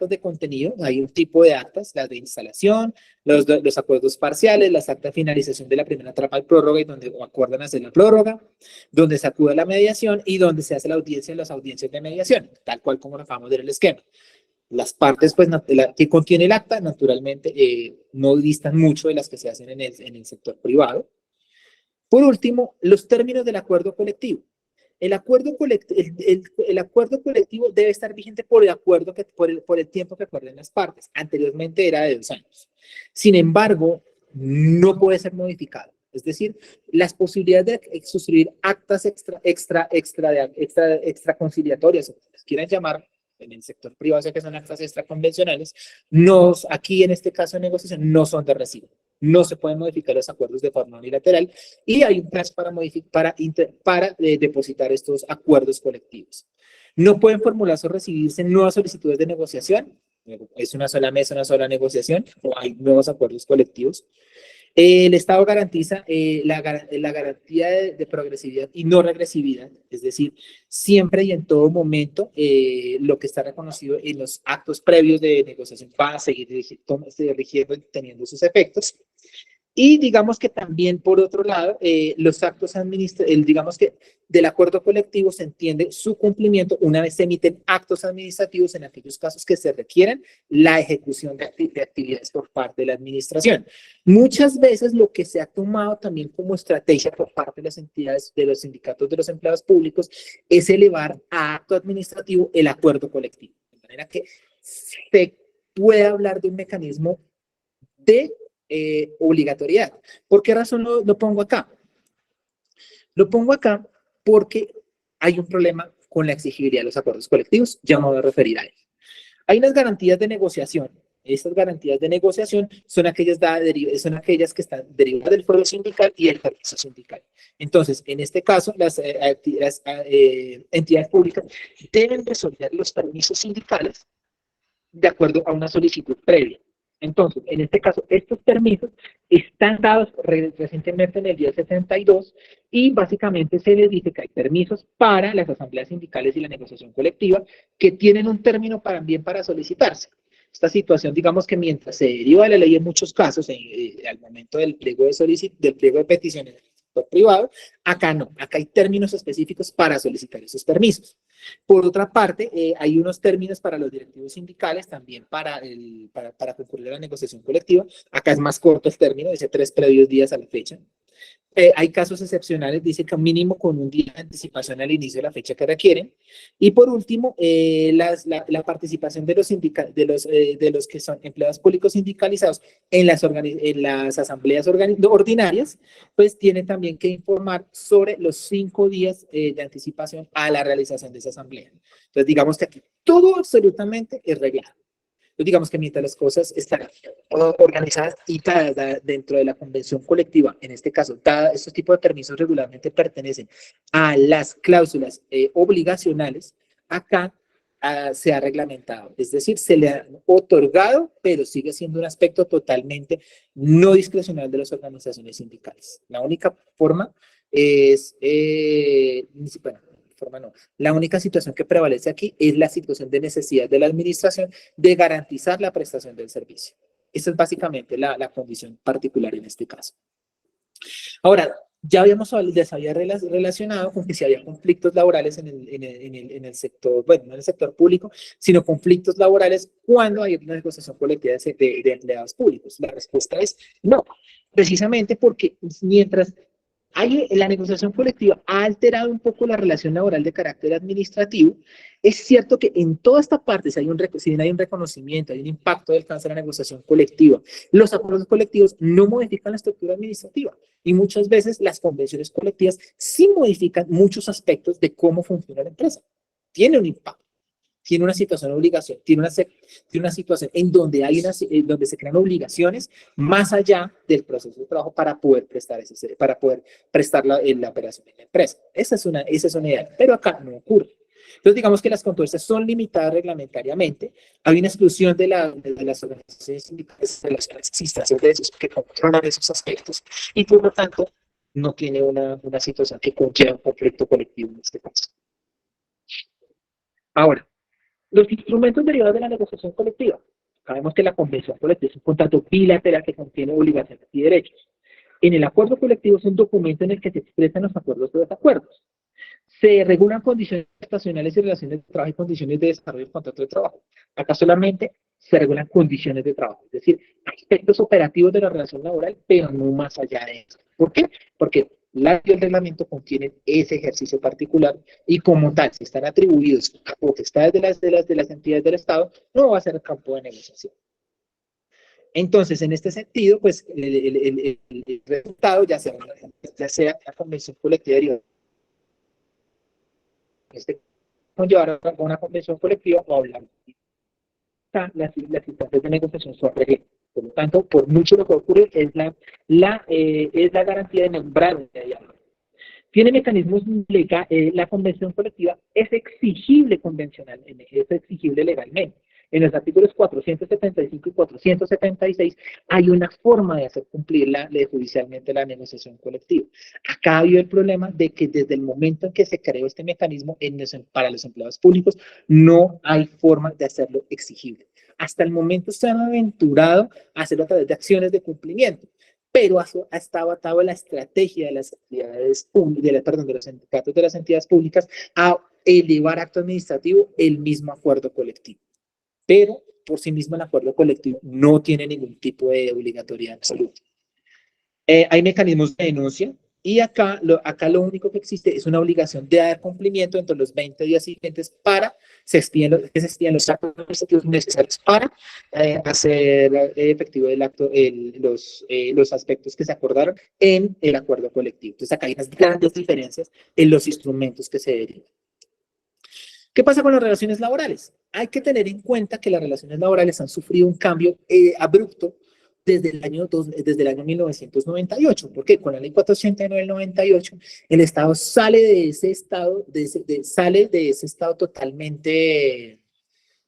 de contenido, hay un tipo de actas, las de instalación, los acuerdos parciales, las actas de finalización de la primera etapa de prórroga y donde acuerdan hacer la prórroga, donde se acude a la mediación y donde se hace la audiencia en las audiencias de mediación, tal cual como lo acabamos de ver en el esquema. Las partes que contiene el acta, naturalmente, no distan mucho de las que se hacen en el sector privado. Por último, los términos del acuerdo colectivo. El acuerdo colectivo debe estar vigente por el tiempo que acuerden las partes. Anteriormente era de 2 años. Sin embargo, no puede ser modificado. Es decir, las posibilidades de suscribir actas extraconciliatorias, o como les quieran llamar, en el sector privado, o sea que son actas extraconvencionales, aquí en este caso de negociación no son de recibo. No se pueden modificar los acuerdos de forma unilateral y hay un plazo para depositar estos acuerdos colectivos. No pueden formularse o recibirse nuevas solicitudes de negociación. Es una sola mesa, una sola negociación, o hay nuevos acuerdos colectivos. El Estado garantiza la garantía de progresividad y no regresividad, es decir, siempre y en todo momento lo que está reconocido en los actos previos de negociación va a seguir rigiendo y teniendo sus efectos. Y digamos que también, por otro lado, los actos digamos que del acuerdo colectivo se entiende su cumplimiento una vez se emiten actos administrativos en aquellos casos que se requieren la ejecución de actividades por parte de la administración. Muchas veces lo que se ha tomado también como estrategia por parte de las entidades, de los sindicatos de los empleados públicos, es elevar a acto administrativo el acuerdo colectivo. De manera que se puede hablar de un mecanismo de obligatoriedad. ¿Por qué razón lo pongo acá? Lo pongo acá porque hay un problema con la exigibilidad de los acuerdos colectivos, ya me voy a referir a él. Hay unas garantías de negociación. Estas garantías de negociación son aquellas, son aquellas que están derivadas del fuero sindical y del permiso sindical. Entonces, en este caso, las entidades públicas deben resolver los permisos sindicales de acuerdo a una solicitud previa. Entonces, en este caso, estos permisos están dados recientemente en el día 72 y básicamente se les dice que hay permisos para las asambleas sindicales y la negociación colectiva que tienen un término también para solicitarse. Esta situación, digamos que mientras se deriva de la ley en muchos casos, al momento del pliego de peticiones del sector privado, acá no, acá hay términos específicos para solicitar esos permisos. Por otra parte, hay unos términos para los directivos sindicales, también para concurrir a la negociación colectiva. Acá es más corto el término, dice 3 previos días a la fecha. Hay casos excepcionales, dice que mínimo con un día de anticipación al inicio de la fecha que requieren. Y por último, la participación de los que son empleados públicos sindicalizados en las asambleas ordinarias, pues tienen también que informar sobre los 5 días de anticipación a la realización de esa asamblea. Entonces, digamos que aquí todo absolutamente es reglado. Entonces, digamos que mientras las cosas están organizadas y dentro de la convención colectiva, en este caso, estos tipos de permisos regularmente pertenecen a las cláusulas obligacionales, acá se ha reglamentado, es decir, se le ha otorgado, pero sigue siendo un aspecto totalmente no discrecional de las organizaciones sindicales. La única forma es, bueno, no. La única situación que prevalece aquí es la situación de necesidad de la administración de garantizar la prestación del servicio. Esa es básicamente la condición particular en este caso. Ahora, ya les había relacionado con que si había conflictos laborales en el sector, bueno, no en el sector público, sino conflictos laborales cuando hay una negociación colectiva de empleados públicos. La respuesta es no, precisamente porque mientras la negociación colectiva ha alterado un poco la relación laboral de carácter administrativo. Es cierto que en toda esta parte, si bien hay un reconocimiento, hay un impacto del alcance de la negociación colectiva, los acuerdos colectivos no modifican la estructura administrativa y muchas veces las convenciones colectivas sí modifican muchos aspectos de cómo funciona la empresa. Tiene un impacto. Tiene una situación de obligación, tiene una situación en donde, donde se crean obligaciones más allá del proceso de trabajo para poder prestar la operación en la empresa. Esa es una idea, pero acá no ocurre. Entonces, digamos que las controversias son limitadas reglamentariamente. Hay una exclusión de las organizaciones sindicales de las instancias de esos que controlan esos aspectos y, por lo tanto, no tiene una situación que conlleva un conflicto colectivo en este caso. Ahora, los instrumentos derivados de la negociación colectiva. Sabemos que la convención colectiva es un contrato bilateral que contiene obligaciones y derechos. En el acuerdo colectivo es un documento en el que se expresan los acuerdos o desacuerdos. Se regulan condiciones estacionales y relaciones de trabajo y condiciones de desarrollo del contrato de trabajo. Acá solamente se regulan condiciones de trabajo, es decir, aspectos operativos de la relación laboral, pero no más allá de eso. ¿Por qué? Porque el reglamento contiene ese ejercicio particular y como tal, si están atribuidos a potestades de las entidades del Estado, no va a ser el campo de negociación. Entonces, en este sentido, pues el resultado, ya sea la convención colectiva derivada, llevar a una convención colectiva o hablar. Las instancias de negociación son reglas. Por lo tanto, por mucho lo que ocurre es la garantía de nombrar un mediador. Tiene mecanismos legales, la convención colectiva es exigible es exigible legalmente. En los artículos 475 y 476 hay una forma de hacer cumplir judicialmente la negociación colectiva. Acá ha habido el problema de que desde el momento en que se creó este mecanismo para los empleados públicos, no hay forma de hacerlo exigible. Hasta el momento se han aventurado a hacerlo a través de acciones de cumplimiento, pero ha estado atado a la estrategia de las entidades públicas, de los sindicatos de las entidades públicas a elevar acto administrativo el mismo acuerdo colectivo. Pero por sí mismo el acuerdo colectivo no tiene ningún tipo de obligatoriedad absoluta. Hay mecanismos de denuncia Y acá lo único que existe es una obligación de dar cumplimiento entre los 20 días siguientes para que se expiden los actos administrativos necesarios para hacer efectivo el acto, los aspectos que se acordaron en el acuerdo colectivo. Entonces acá hay unas grandes diferencias en los instrumentos que se derivan. ¿Qué pasa con las relaciones laborales? Hay que tener en cuenta que las relaciones laborales han sufrido un cambio abrupto desde el año 1998, porque con la ley 489 del 98, el Estado sale de ese estado, sale de ese estado totalmente,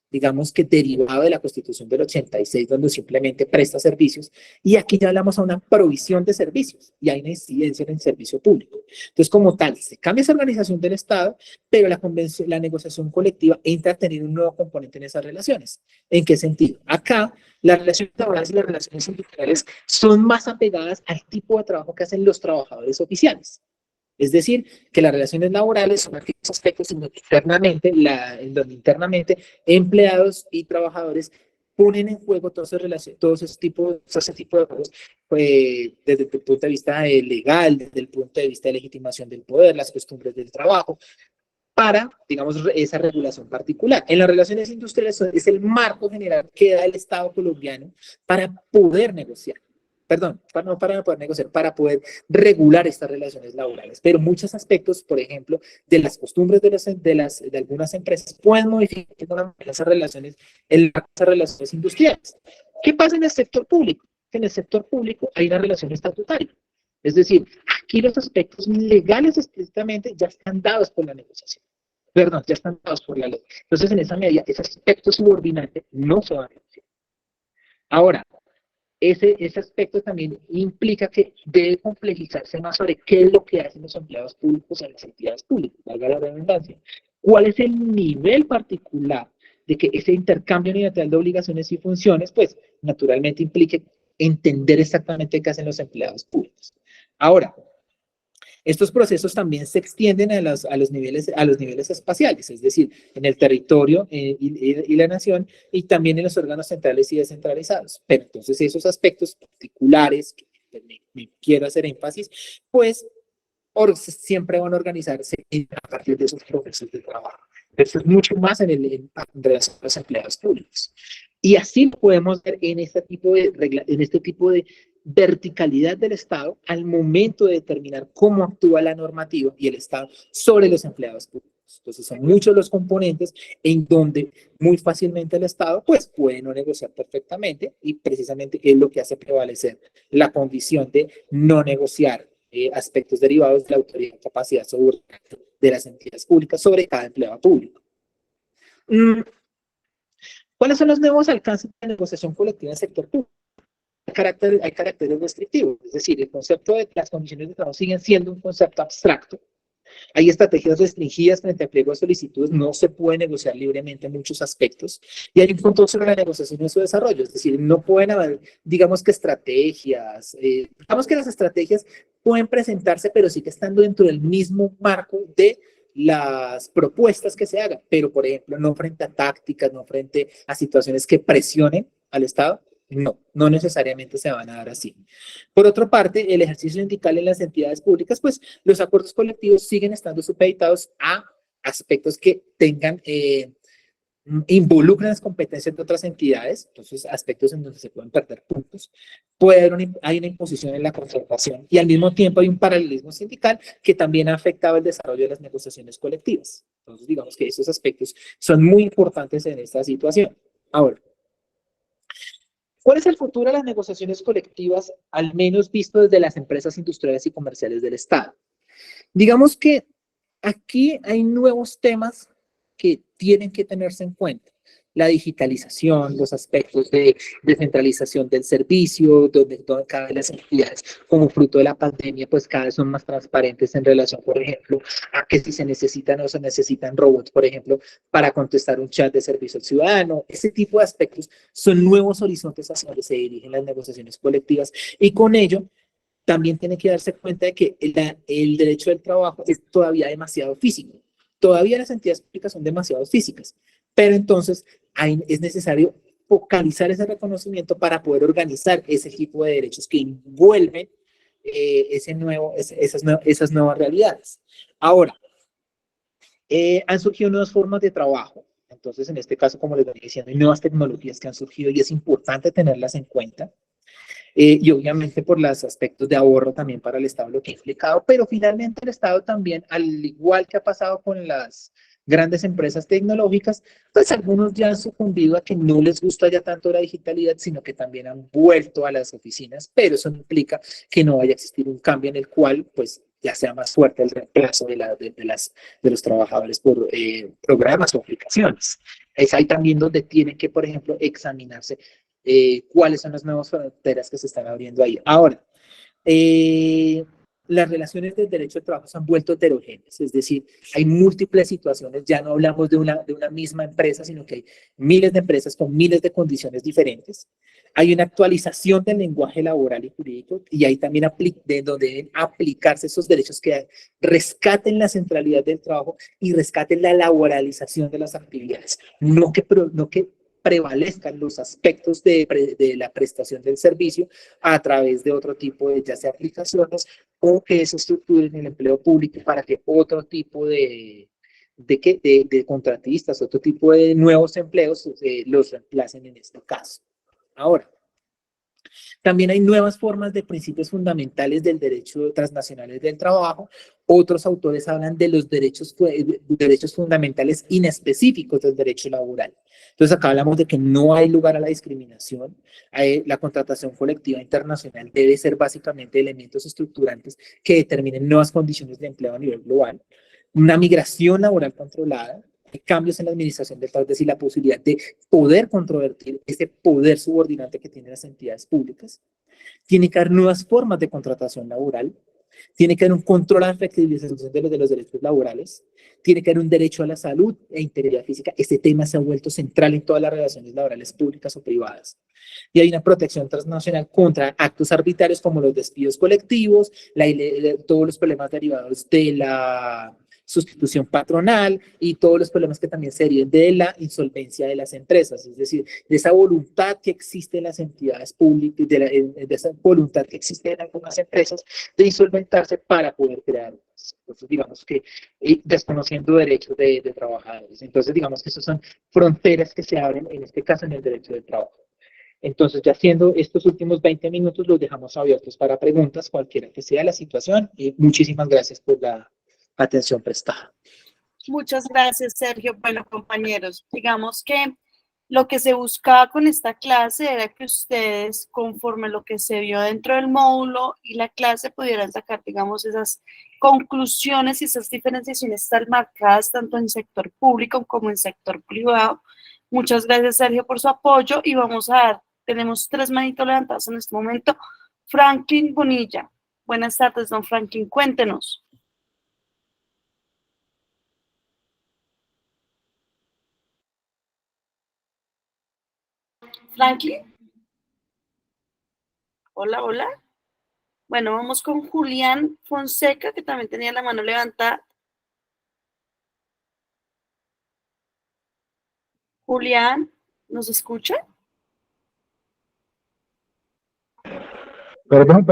digamos que derivado de la Constitución del 86, donde simplemente presta servicios, y aquí ya hablamos a una provisión de servicios, y hay una incidencia en el servicio público. Entonces, como tal, se cambia esa organización del Estado, pero la negociación colectiva entra a tener un nuevo componente en esas relaciones. ¿En qué sentido? Acá, las relaciones laborales y las relaciones industriales son más apegadas al tipo de trabajo que hacen los trabajadores oficiales. Es decir, que las relaciones laborales son aquellos aspectos en donde internamente empleados y trabajadores ponen en juego todo ese tipo de cosas, desde el punto de vista legal, desde el punto de vista de legitimación del poder, las costumbres del trabajo, para, digamos, esa regulación particular. En las relaciones industriales es el marco general que da el Estado colombiano para poder negociar. Perdón, no para poder negociar, para poder regular estas relaciones laborales. Pero muchos aspectos, por ejemplo, de las costumbres de algunas empresas pueden modificar esas relaciones industriales. ¿Qué pasa en el sector público? En el sector público hay una relación estatutaria. Es decir, aquí los aspectos legales estrictamente ya están dados por la negociación. Perdón, ya están dados por la ley. Entonces, en esa medida, ese aspecto subordinante no se va a negociar. Ahora, ese aspecto también implica que debe complejizarse más sobre qué es lo que hacen los empleados públicos en las entidades públicas, valga la redundancia. ¿Cuál es el nivel particular de que ese intercambio unilateral de obligaciones y funciones, pues, naturalmente implique entender exactamente qué hacen los empleados públicos? Ahora, estos procesos también se extienden a los niveles espaciales, es decir, en el territorio y la nación, y también en los órganos centrales y descentralizados. Pero entonces esos aspectos particulares que me quiero hacer énfasis, pues siempre van a organizarse a partir de esos procesos de trabajo. Eso es mucho más en relación a los empleados públicos. Y así lo podemos ver en este tipo de verticalidad del Estado al momento de determinar cómo actúa la normativa y el Estado sobre los empleados públicos. Entonces son muchos los componentes en donde muy fácilmente el Estado pues puede no negociar perfectamente, y precisamente es lo que hace prevalecer la condición de no negociar aspectos derivados de la autoridad y capacidad de las entidades públicas sobre cada empleado público. ¿Cuáles son los nuevos alcances de la negociación colectiva en el sector público? Hay caracteres restrictivos, es decir, el concepto de las condiciones de trabajo siguen siendo un concepto abstracto. Hay estrategias restringidas frente a pliegos de solicitudes, no se puede negociar libremente en muchos aspectos, y hay un control sobre la negociación y su desarrollo, es decir, no pueden haber, digamos que estrategias, digamos que las estrategias pueden presentarse, pero sigue estando dentro del mismo marco de las propuestas que se hagan, pero por ejemplo, no frente a tácticas, no frente a situaciones que presionen al Estado. No necesariamente se van a dar así. Por otra parte, el ejercicio sindical en las entidades públicas, pues los acuerdos colectivos siguen estando supeditados a aspectos que involucran las competencias de otras entidades, entonces aspectos en donde se pueden perder puntos. Hay una imposición en la concertación y al mismo tiempo hay un paralelismo sindical que también ha afectado el desarrollo de las negociaciones colectivas. Entonces, digamos que esos aspectos son muy importantes en esta situación. Ahora, ¿cuál es el futuro de las negociaciones colectivas, al menos visto desde las empresas industriales y comerciales del Estado? Digamos que aquí hay nuevos temas que tienen que tenerse en cuenta. La digitalización, los aspectos de descentralización del servicio, donde cada vez las entidades, como fruto de la pandemia, pues cada vez son más transparentes en relación, por ejemplo, a que si se necesitan o se necesitan robots, por ejemplo, para contestar un chat de servicio al ciudadano. Ese tipo de aspectos son nuevos horizontes hacia donde se dirigen las negociaciones colectivas, y con ello también tiene que darse cuenta de que el derecho del trabajo es todavía demasiado físico. Todavía las entidades públicas son demasiado físicas, pero entonces es necesario focalizar ese reconocimiento para poder organizar ese tipo de derechos que envuelven esas nuevas realidades. Ahora, han surgido nuevas formas de trabajo. Entonces, en este caso, como les venía diciendo, hay nuevas tecnologías que han surgido y es importante tenerlas en cuenta. Y obviamente por los aspectos de ahorro también para el Estado, lo que ha implicado, pero finalmente el Estado también, al igual que ha pasado con las grandes empresas tecnológicas, pues algunos ya han sucumbido a que no les gusta ya tanto la digitalidad, sino que también han vuelto a las oficinas, pero eso no implica que no vaya a existir un cambio en el cual, pues, ya sea más fuerte el reemplazo de los trabajadores por programas o aplicaciones. Es ahí también donde tienen que, por ejemplo, examinarse cuáles son las nuevas fronteras que se están abriendo ahí. Ahora, las relaciones del derecho de trabajo se han vuelto heterogéneas, es decir, hay múltiples situaciones, ya no hablamos de una misma empresa, sino que hay miles de empresas con miles de condiciones diferentes. Hay una actualización del lenguaje laboral y jurídico y hay también donde deben aplicarse esos derechos que rescaten la centralidad del trabajo y rescaten la laboralización de las actividades, no que prevalezcan los aspectos de la prestación del servicio a través de otro tipo de, ya sea aplicaciones, o que se estructuren el empleo público para que otro tipo de contratistas, otro tipo de nuevos empleos los reemplacen en este caso. Ahora, también hay nuevas formas de principios fundamentales del derecho transnacionales del trabajo. Otros autores hablan de los derechos fundamentales inespecíficos del derecho laboral. Entonces acá hablamos de que no hay lugar a la discriminación. La contratación colectiva internacional debe ser básicamente elementos estructurantes que determinen nuevas condiciones de empleo a nivel global. Una migración laboral controlada, cambios en la administración del trabajo, es decir, la posibilidad de poder controvertir ese poder subordinante que tienen las entidades públicas. Tiene que haber nuevas formas de contratación laboral. Tiene que haber un control a la flexibilización de los derechos laborales. Tiene que haber un derecho a la salud e integridad física. Este tema se ha vuelto central en todas las relaciones laborales públicas o privadas. Y hay una protección transnacional contra actos arbitrarios como los despidos colectivos, todos los problemas derivados de la sustitución patronal y todos los problemas que también se deriven de la insolvencia de las empresas, es decir, de esa voluntad que existe en las entidades públicas, de esa voluntad que existe en algunas empresas de insolventarse para poder crear. Entonces, digamos que desconociendo derechos de trabajadores. Entonces, digamos que esas son fronteras que se abren, en este caso, en el derecho del trabajo. Entonces, ya siendo estos últimos 20 minutos, los dejamos abiertos para preguntas, cualquiera que sea la situación. Y muchísimas gracias por la atención prestada. Muchas gracias, Sergio. Bueno, compañeros, digamos que lo que se buscaba con esta clase era que ustedes, conforme lo que se vio dentro del módulo y la clase, pudieran sacar, digamos, esas conclusiones y esas diferenciaciones tan marcadas tanto en sector público como en sector privado. Muchas gracias, Sergio, por su apoyo y vamos a dar, tenemos 3 manitos levantados en este momento. Franklin Bonilla. Buenas tardes, don Franklin, cuéntenos. Franklin. Hola, hola. Bueno, vamos con Julián Fonseca, que también tenía la mano levantada. Julián, ¿nos escucha? Perdón,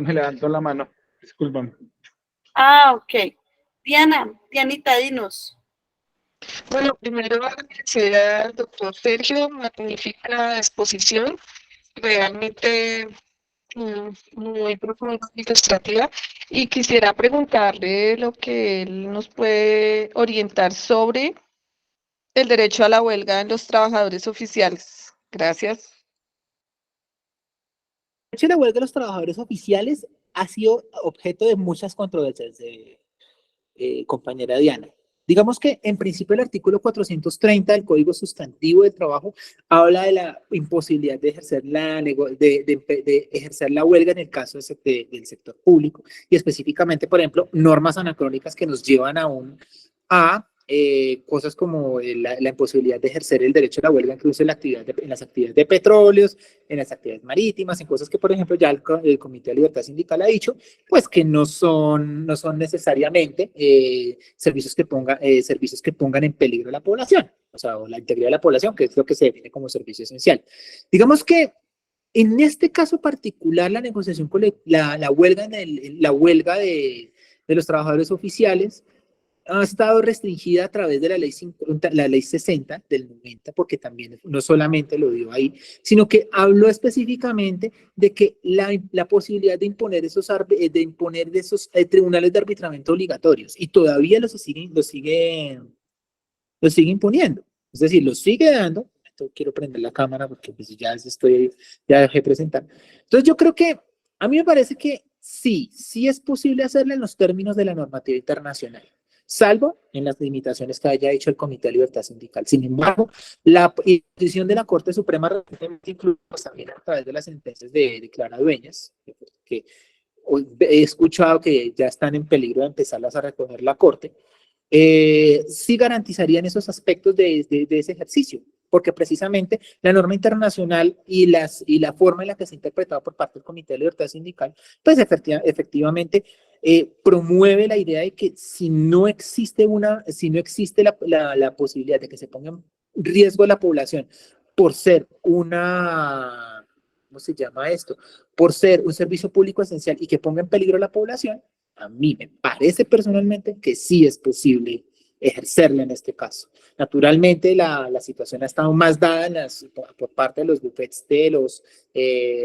me levantó la mano. Discúlpame. Ah, ok. Dianita, dinos. Bueno, primero agradecer al doctor Sergio, magnífica exposición, realmente muy profunda y ilustrativa. Y quisiera preguntarle lo que él nos puede orientar sobre el derecho a la huelga en los trabajadores oficiales. Gracias. De hecho, la huelga de los trabajadores oficiales ha sido objeto de muchas controversias, compañera Diana. Digamos que en principio el artículo 430 del Código Sustantivo del Trabajo habla de la imposibilidad de ejercer de ejercer la huelga en el caso del sector público y específicamente, por ejemplo, normas anacrónicas que nos llevan aún a cosas como la imposibilidad de ejercer el derecho a la huelga incluso en las actividades de petróleos, en las actividades marítimas, en cosas que, por ejemplo, ya el Comité de Libertad Sindical ha dicho, pues que no son necesariamente servicios que pongan en peligro a la población, o sea, o la integridad de la población, que es lo que se define como servicio esencial. Digamos que En este caso particular, la negociación la huelga, la huelga de los trabajadores oficiales ha estado restringida a través de la ley 60 del 90, porque también no solamente lo dio ahí, sino que habló específicamente de que la posibilidad de imponer de esos tribunales de arbitramiento obligatorios, y todavía lo sigue imponiendo. Es decir, lo sigue dando. Quiero prender la cámara porque pues ya dejé presentar. Entonces yo creo que, a mí me parece que sí es posible hacerlo en los términos de la normativa internacional, salvo en las limitaciones que haya hecho el Comité de Libertad Sindical. Sin embargo, la posición de la Corte Suprema recientemente, incluso también a través de las sentencias de Clara Dueñas, que hoy he escuchado que ya están en peligro de empezarlas a recoger la Corte, sí garantizarían esos aspectos de ese ejercicio, porque precisamente la norma internacional y la forma en la que se ha interpretado por parte del Comité de Libertad Sindical, pues efectivamente promueve la idea de que si no existe la posibilidad de que se ponga en riesgo la población por ser ¿cómo se llama esto? Por ser un servicio público esencial y que ponga en peligro a la población, a mí me parece personalmente que sí es posible ejercerla en este caso. Naturalmente, la situación ha estado más dada por parte de los bufetes de los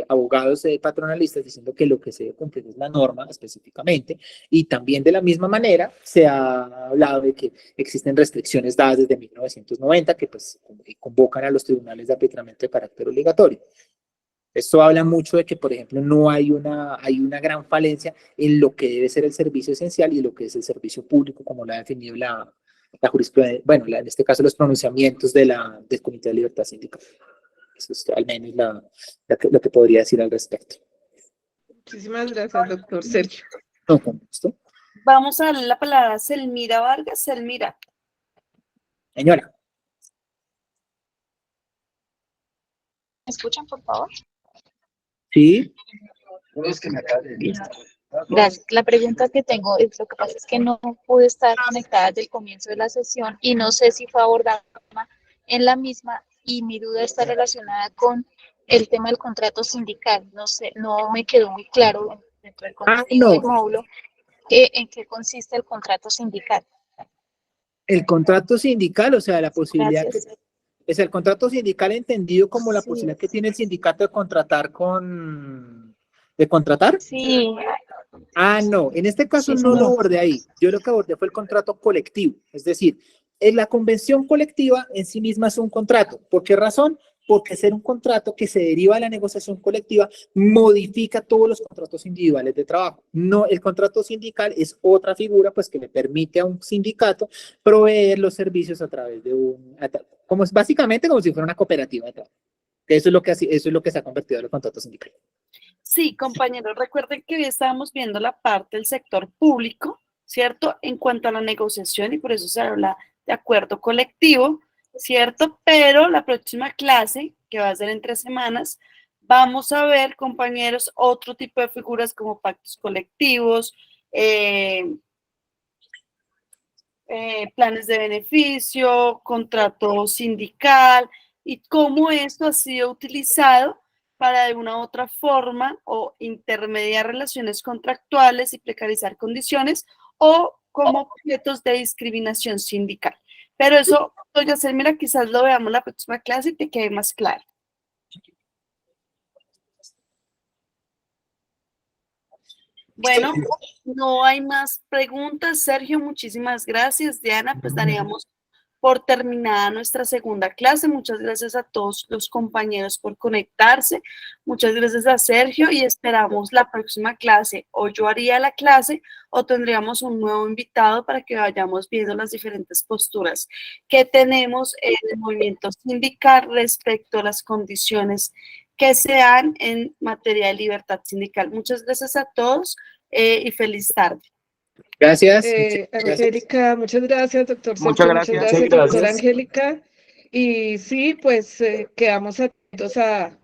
abogados patronalistas, diciendo que lo que se debe cumplir es la norma específicamente, y también de la misma manera se ha hablado de que existen restricciones dadas desde 1990 que pues convocan a los tribunales de arbitramiento de carácter obligatorio. Esto habla mucho de que, por ejemplo, no hay una gran falencia en lo que debe ser el servicio esencial y lo que es el servicio público, como lo ha definido la jurisprudencia, bueno, en este caso los pronunciamientos del Comité de Libertad Sindical. Eso es al menos lo que podría decir al respecto. Muchísimas gracias, doctor Sergio. No, con gusto. Vamos a darle la palabra a Selmira Vargas. Selmira. Señora. ¿Me escuchan, por favor? Sí. Gracias. La pregunta que tengo es, lo que pasa es que no pude estar conectada desde el comienzo de la sesión y no sé si fue abordada en la misma, y mi duda está relacionada con el tema del contrato sindical. No sé, no me quedó muy claro dentro del contenido del módulo en qué consiste el contrato sindical. El contrato sindical, o sea, la posibilidad Gracias. es el contrato sindical entendido como la Sí. posibilidad que tiene el sindicato de contratar. Sí. No, en este caso Sí, no lo señor. abordé ahí. Yo lo que abordé fue el contrato colectivo, es decir, en la convención colectiva en sí misma es un contrato. ¿Por qué razón? Porque ser un contrato que se deriva de la negociación colectiva modifica todos los contratos individuales de trabajo. No, el contrato sindical es otra figura pues que le permite a un sindicato proveer los servicios a través de básicamente como si fuera una cooperativa de trabajo. Eso es lo que se ha convertido en el contrato sindical. Sí, compañeros, recuerden que hoy estábamos viendo la parte del sector público, ¿cierto? En cuanto a la negociación, y por eso se habla de acuerdo colectivo, ¿cierto? Pero la próxima clase, que va a ser en 3 semanas, vamos a ver, compañeros, otro tipo de figuras como pactos colectivos, planes de beneficio, contrato sindical, y cómo esto ha sido utilizado para de una u otra forma o intermediar relaciones contractuales y precarizar condiciones o como objetos de discriminación sindical. Pero eso, doña Selmira, quizás lo veamos la próxima clase y te quede más claro. Bueno, no hay más preguntas. Sergio, muchísimas gracias. Diana, pues daríamos por terminada nuestra segunda clase. Muchas gracias a todos los compañeros por conectarse. Muchas gracias a Sergio y esperamos la próxima clase. O yo haría la clase o tendríamos un nuevo invitado para que vayamos viendo las diferentes posturas que tenemos en el movimiento sindical respecto a las condiciones que se dan en materia de libertad sindical. Muchas gracias a todos y feliz tarde. Gracias. Angélica, muchas gracias, doctor Sergio, Muchas gracias. muchas gracias, Sí, doctora gracias. Angélica. Y sí, pues quedamos atentos a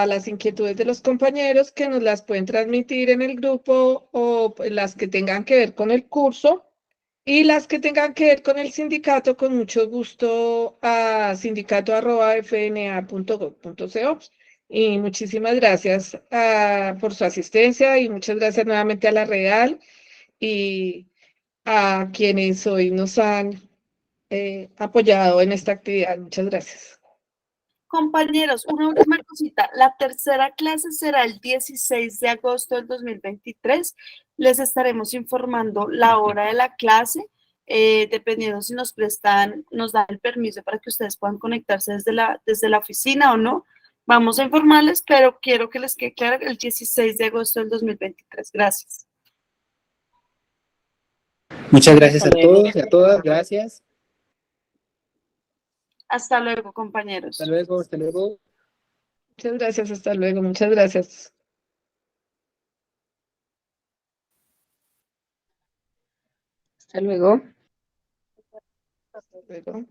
las inquietudes de los compañeros, que nos las pueden transmitir en el grupo, o pues, las que tengan que ver con el curso y las que tengan que ver con el sindicato, con mucho gusto a sindicato@fna.gov.co. Y muchísimas gracias por su asistencia y muchas gracias nuevamente a la Real y a quienes hoy nos han apoyado en esta actividad. Muchas gracias. Compañeros, una última cosita. La tercera clase será el 16 de agosto del 2023. Les estaremos informando la hora de la clase, dependiendo si nos dan el permiso para que ustedes puedan conectarse desde la oficina o no. Vamos a informarles, pero quiero que les quede claro el 16 de agosto del 2023. Gracias. Muchas gracias a todos y a todas. Gracias. Hasta luego, compañeros. Hasta luego. Hasta luego. Muchas gracias. Hasta luego. Muchas gracias. Hasta luego. Hasta luego.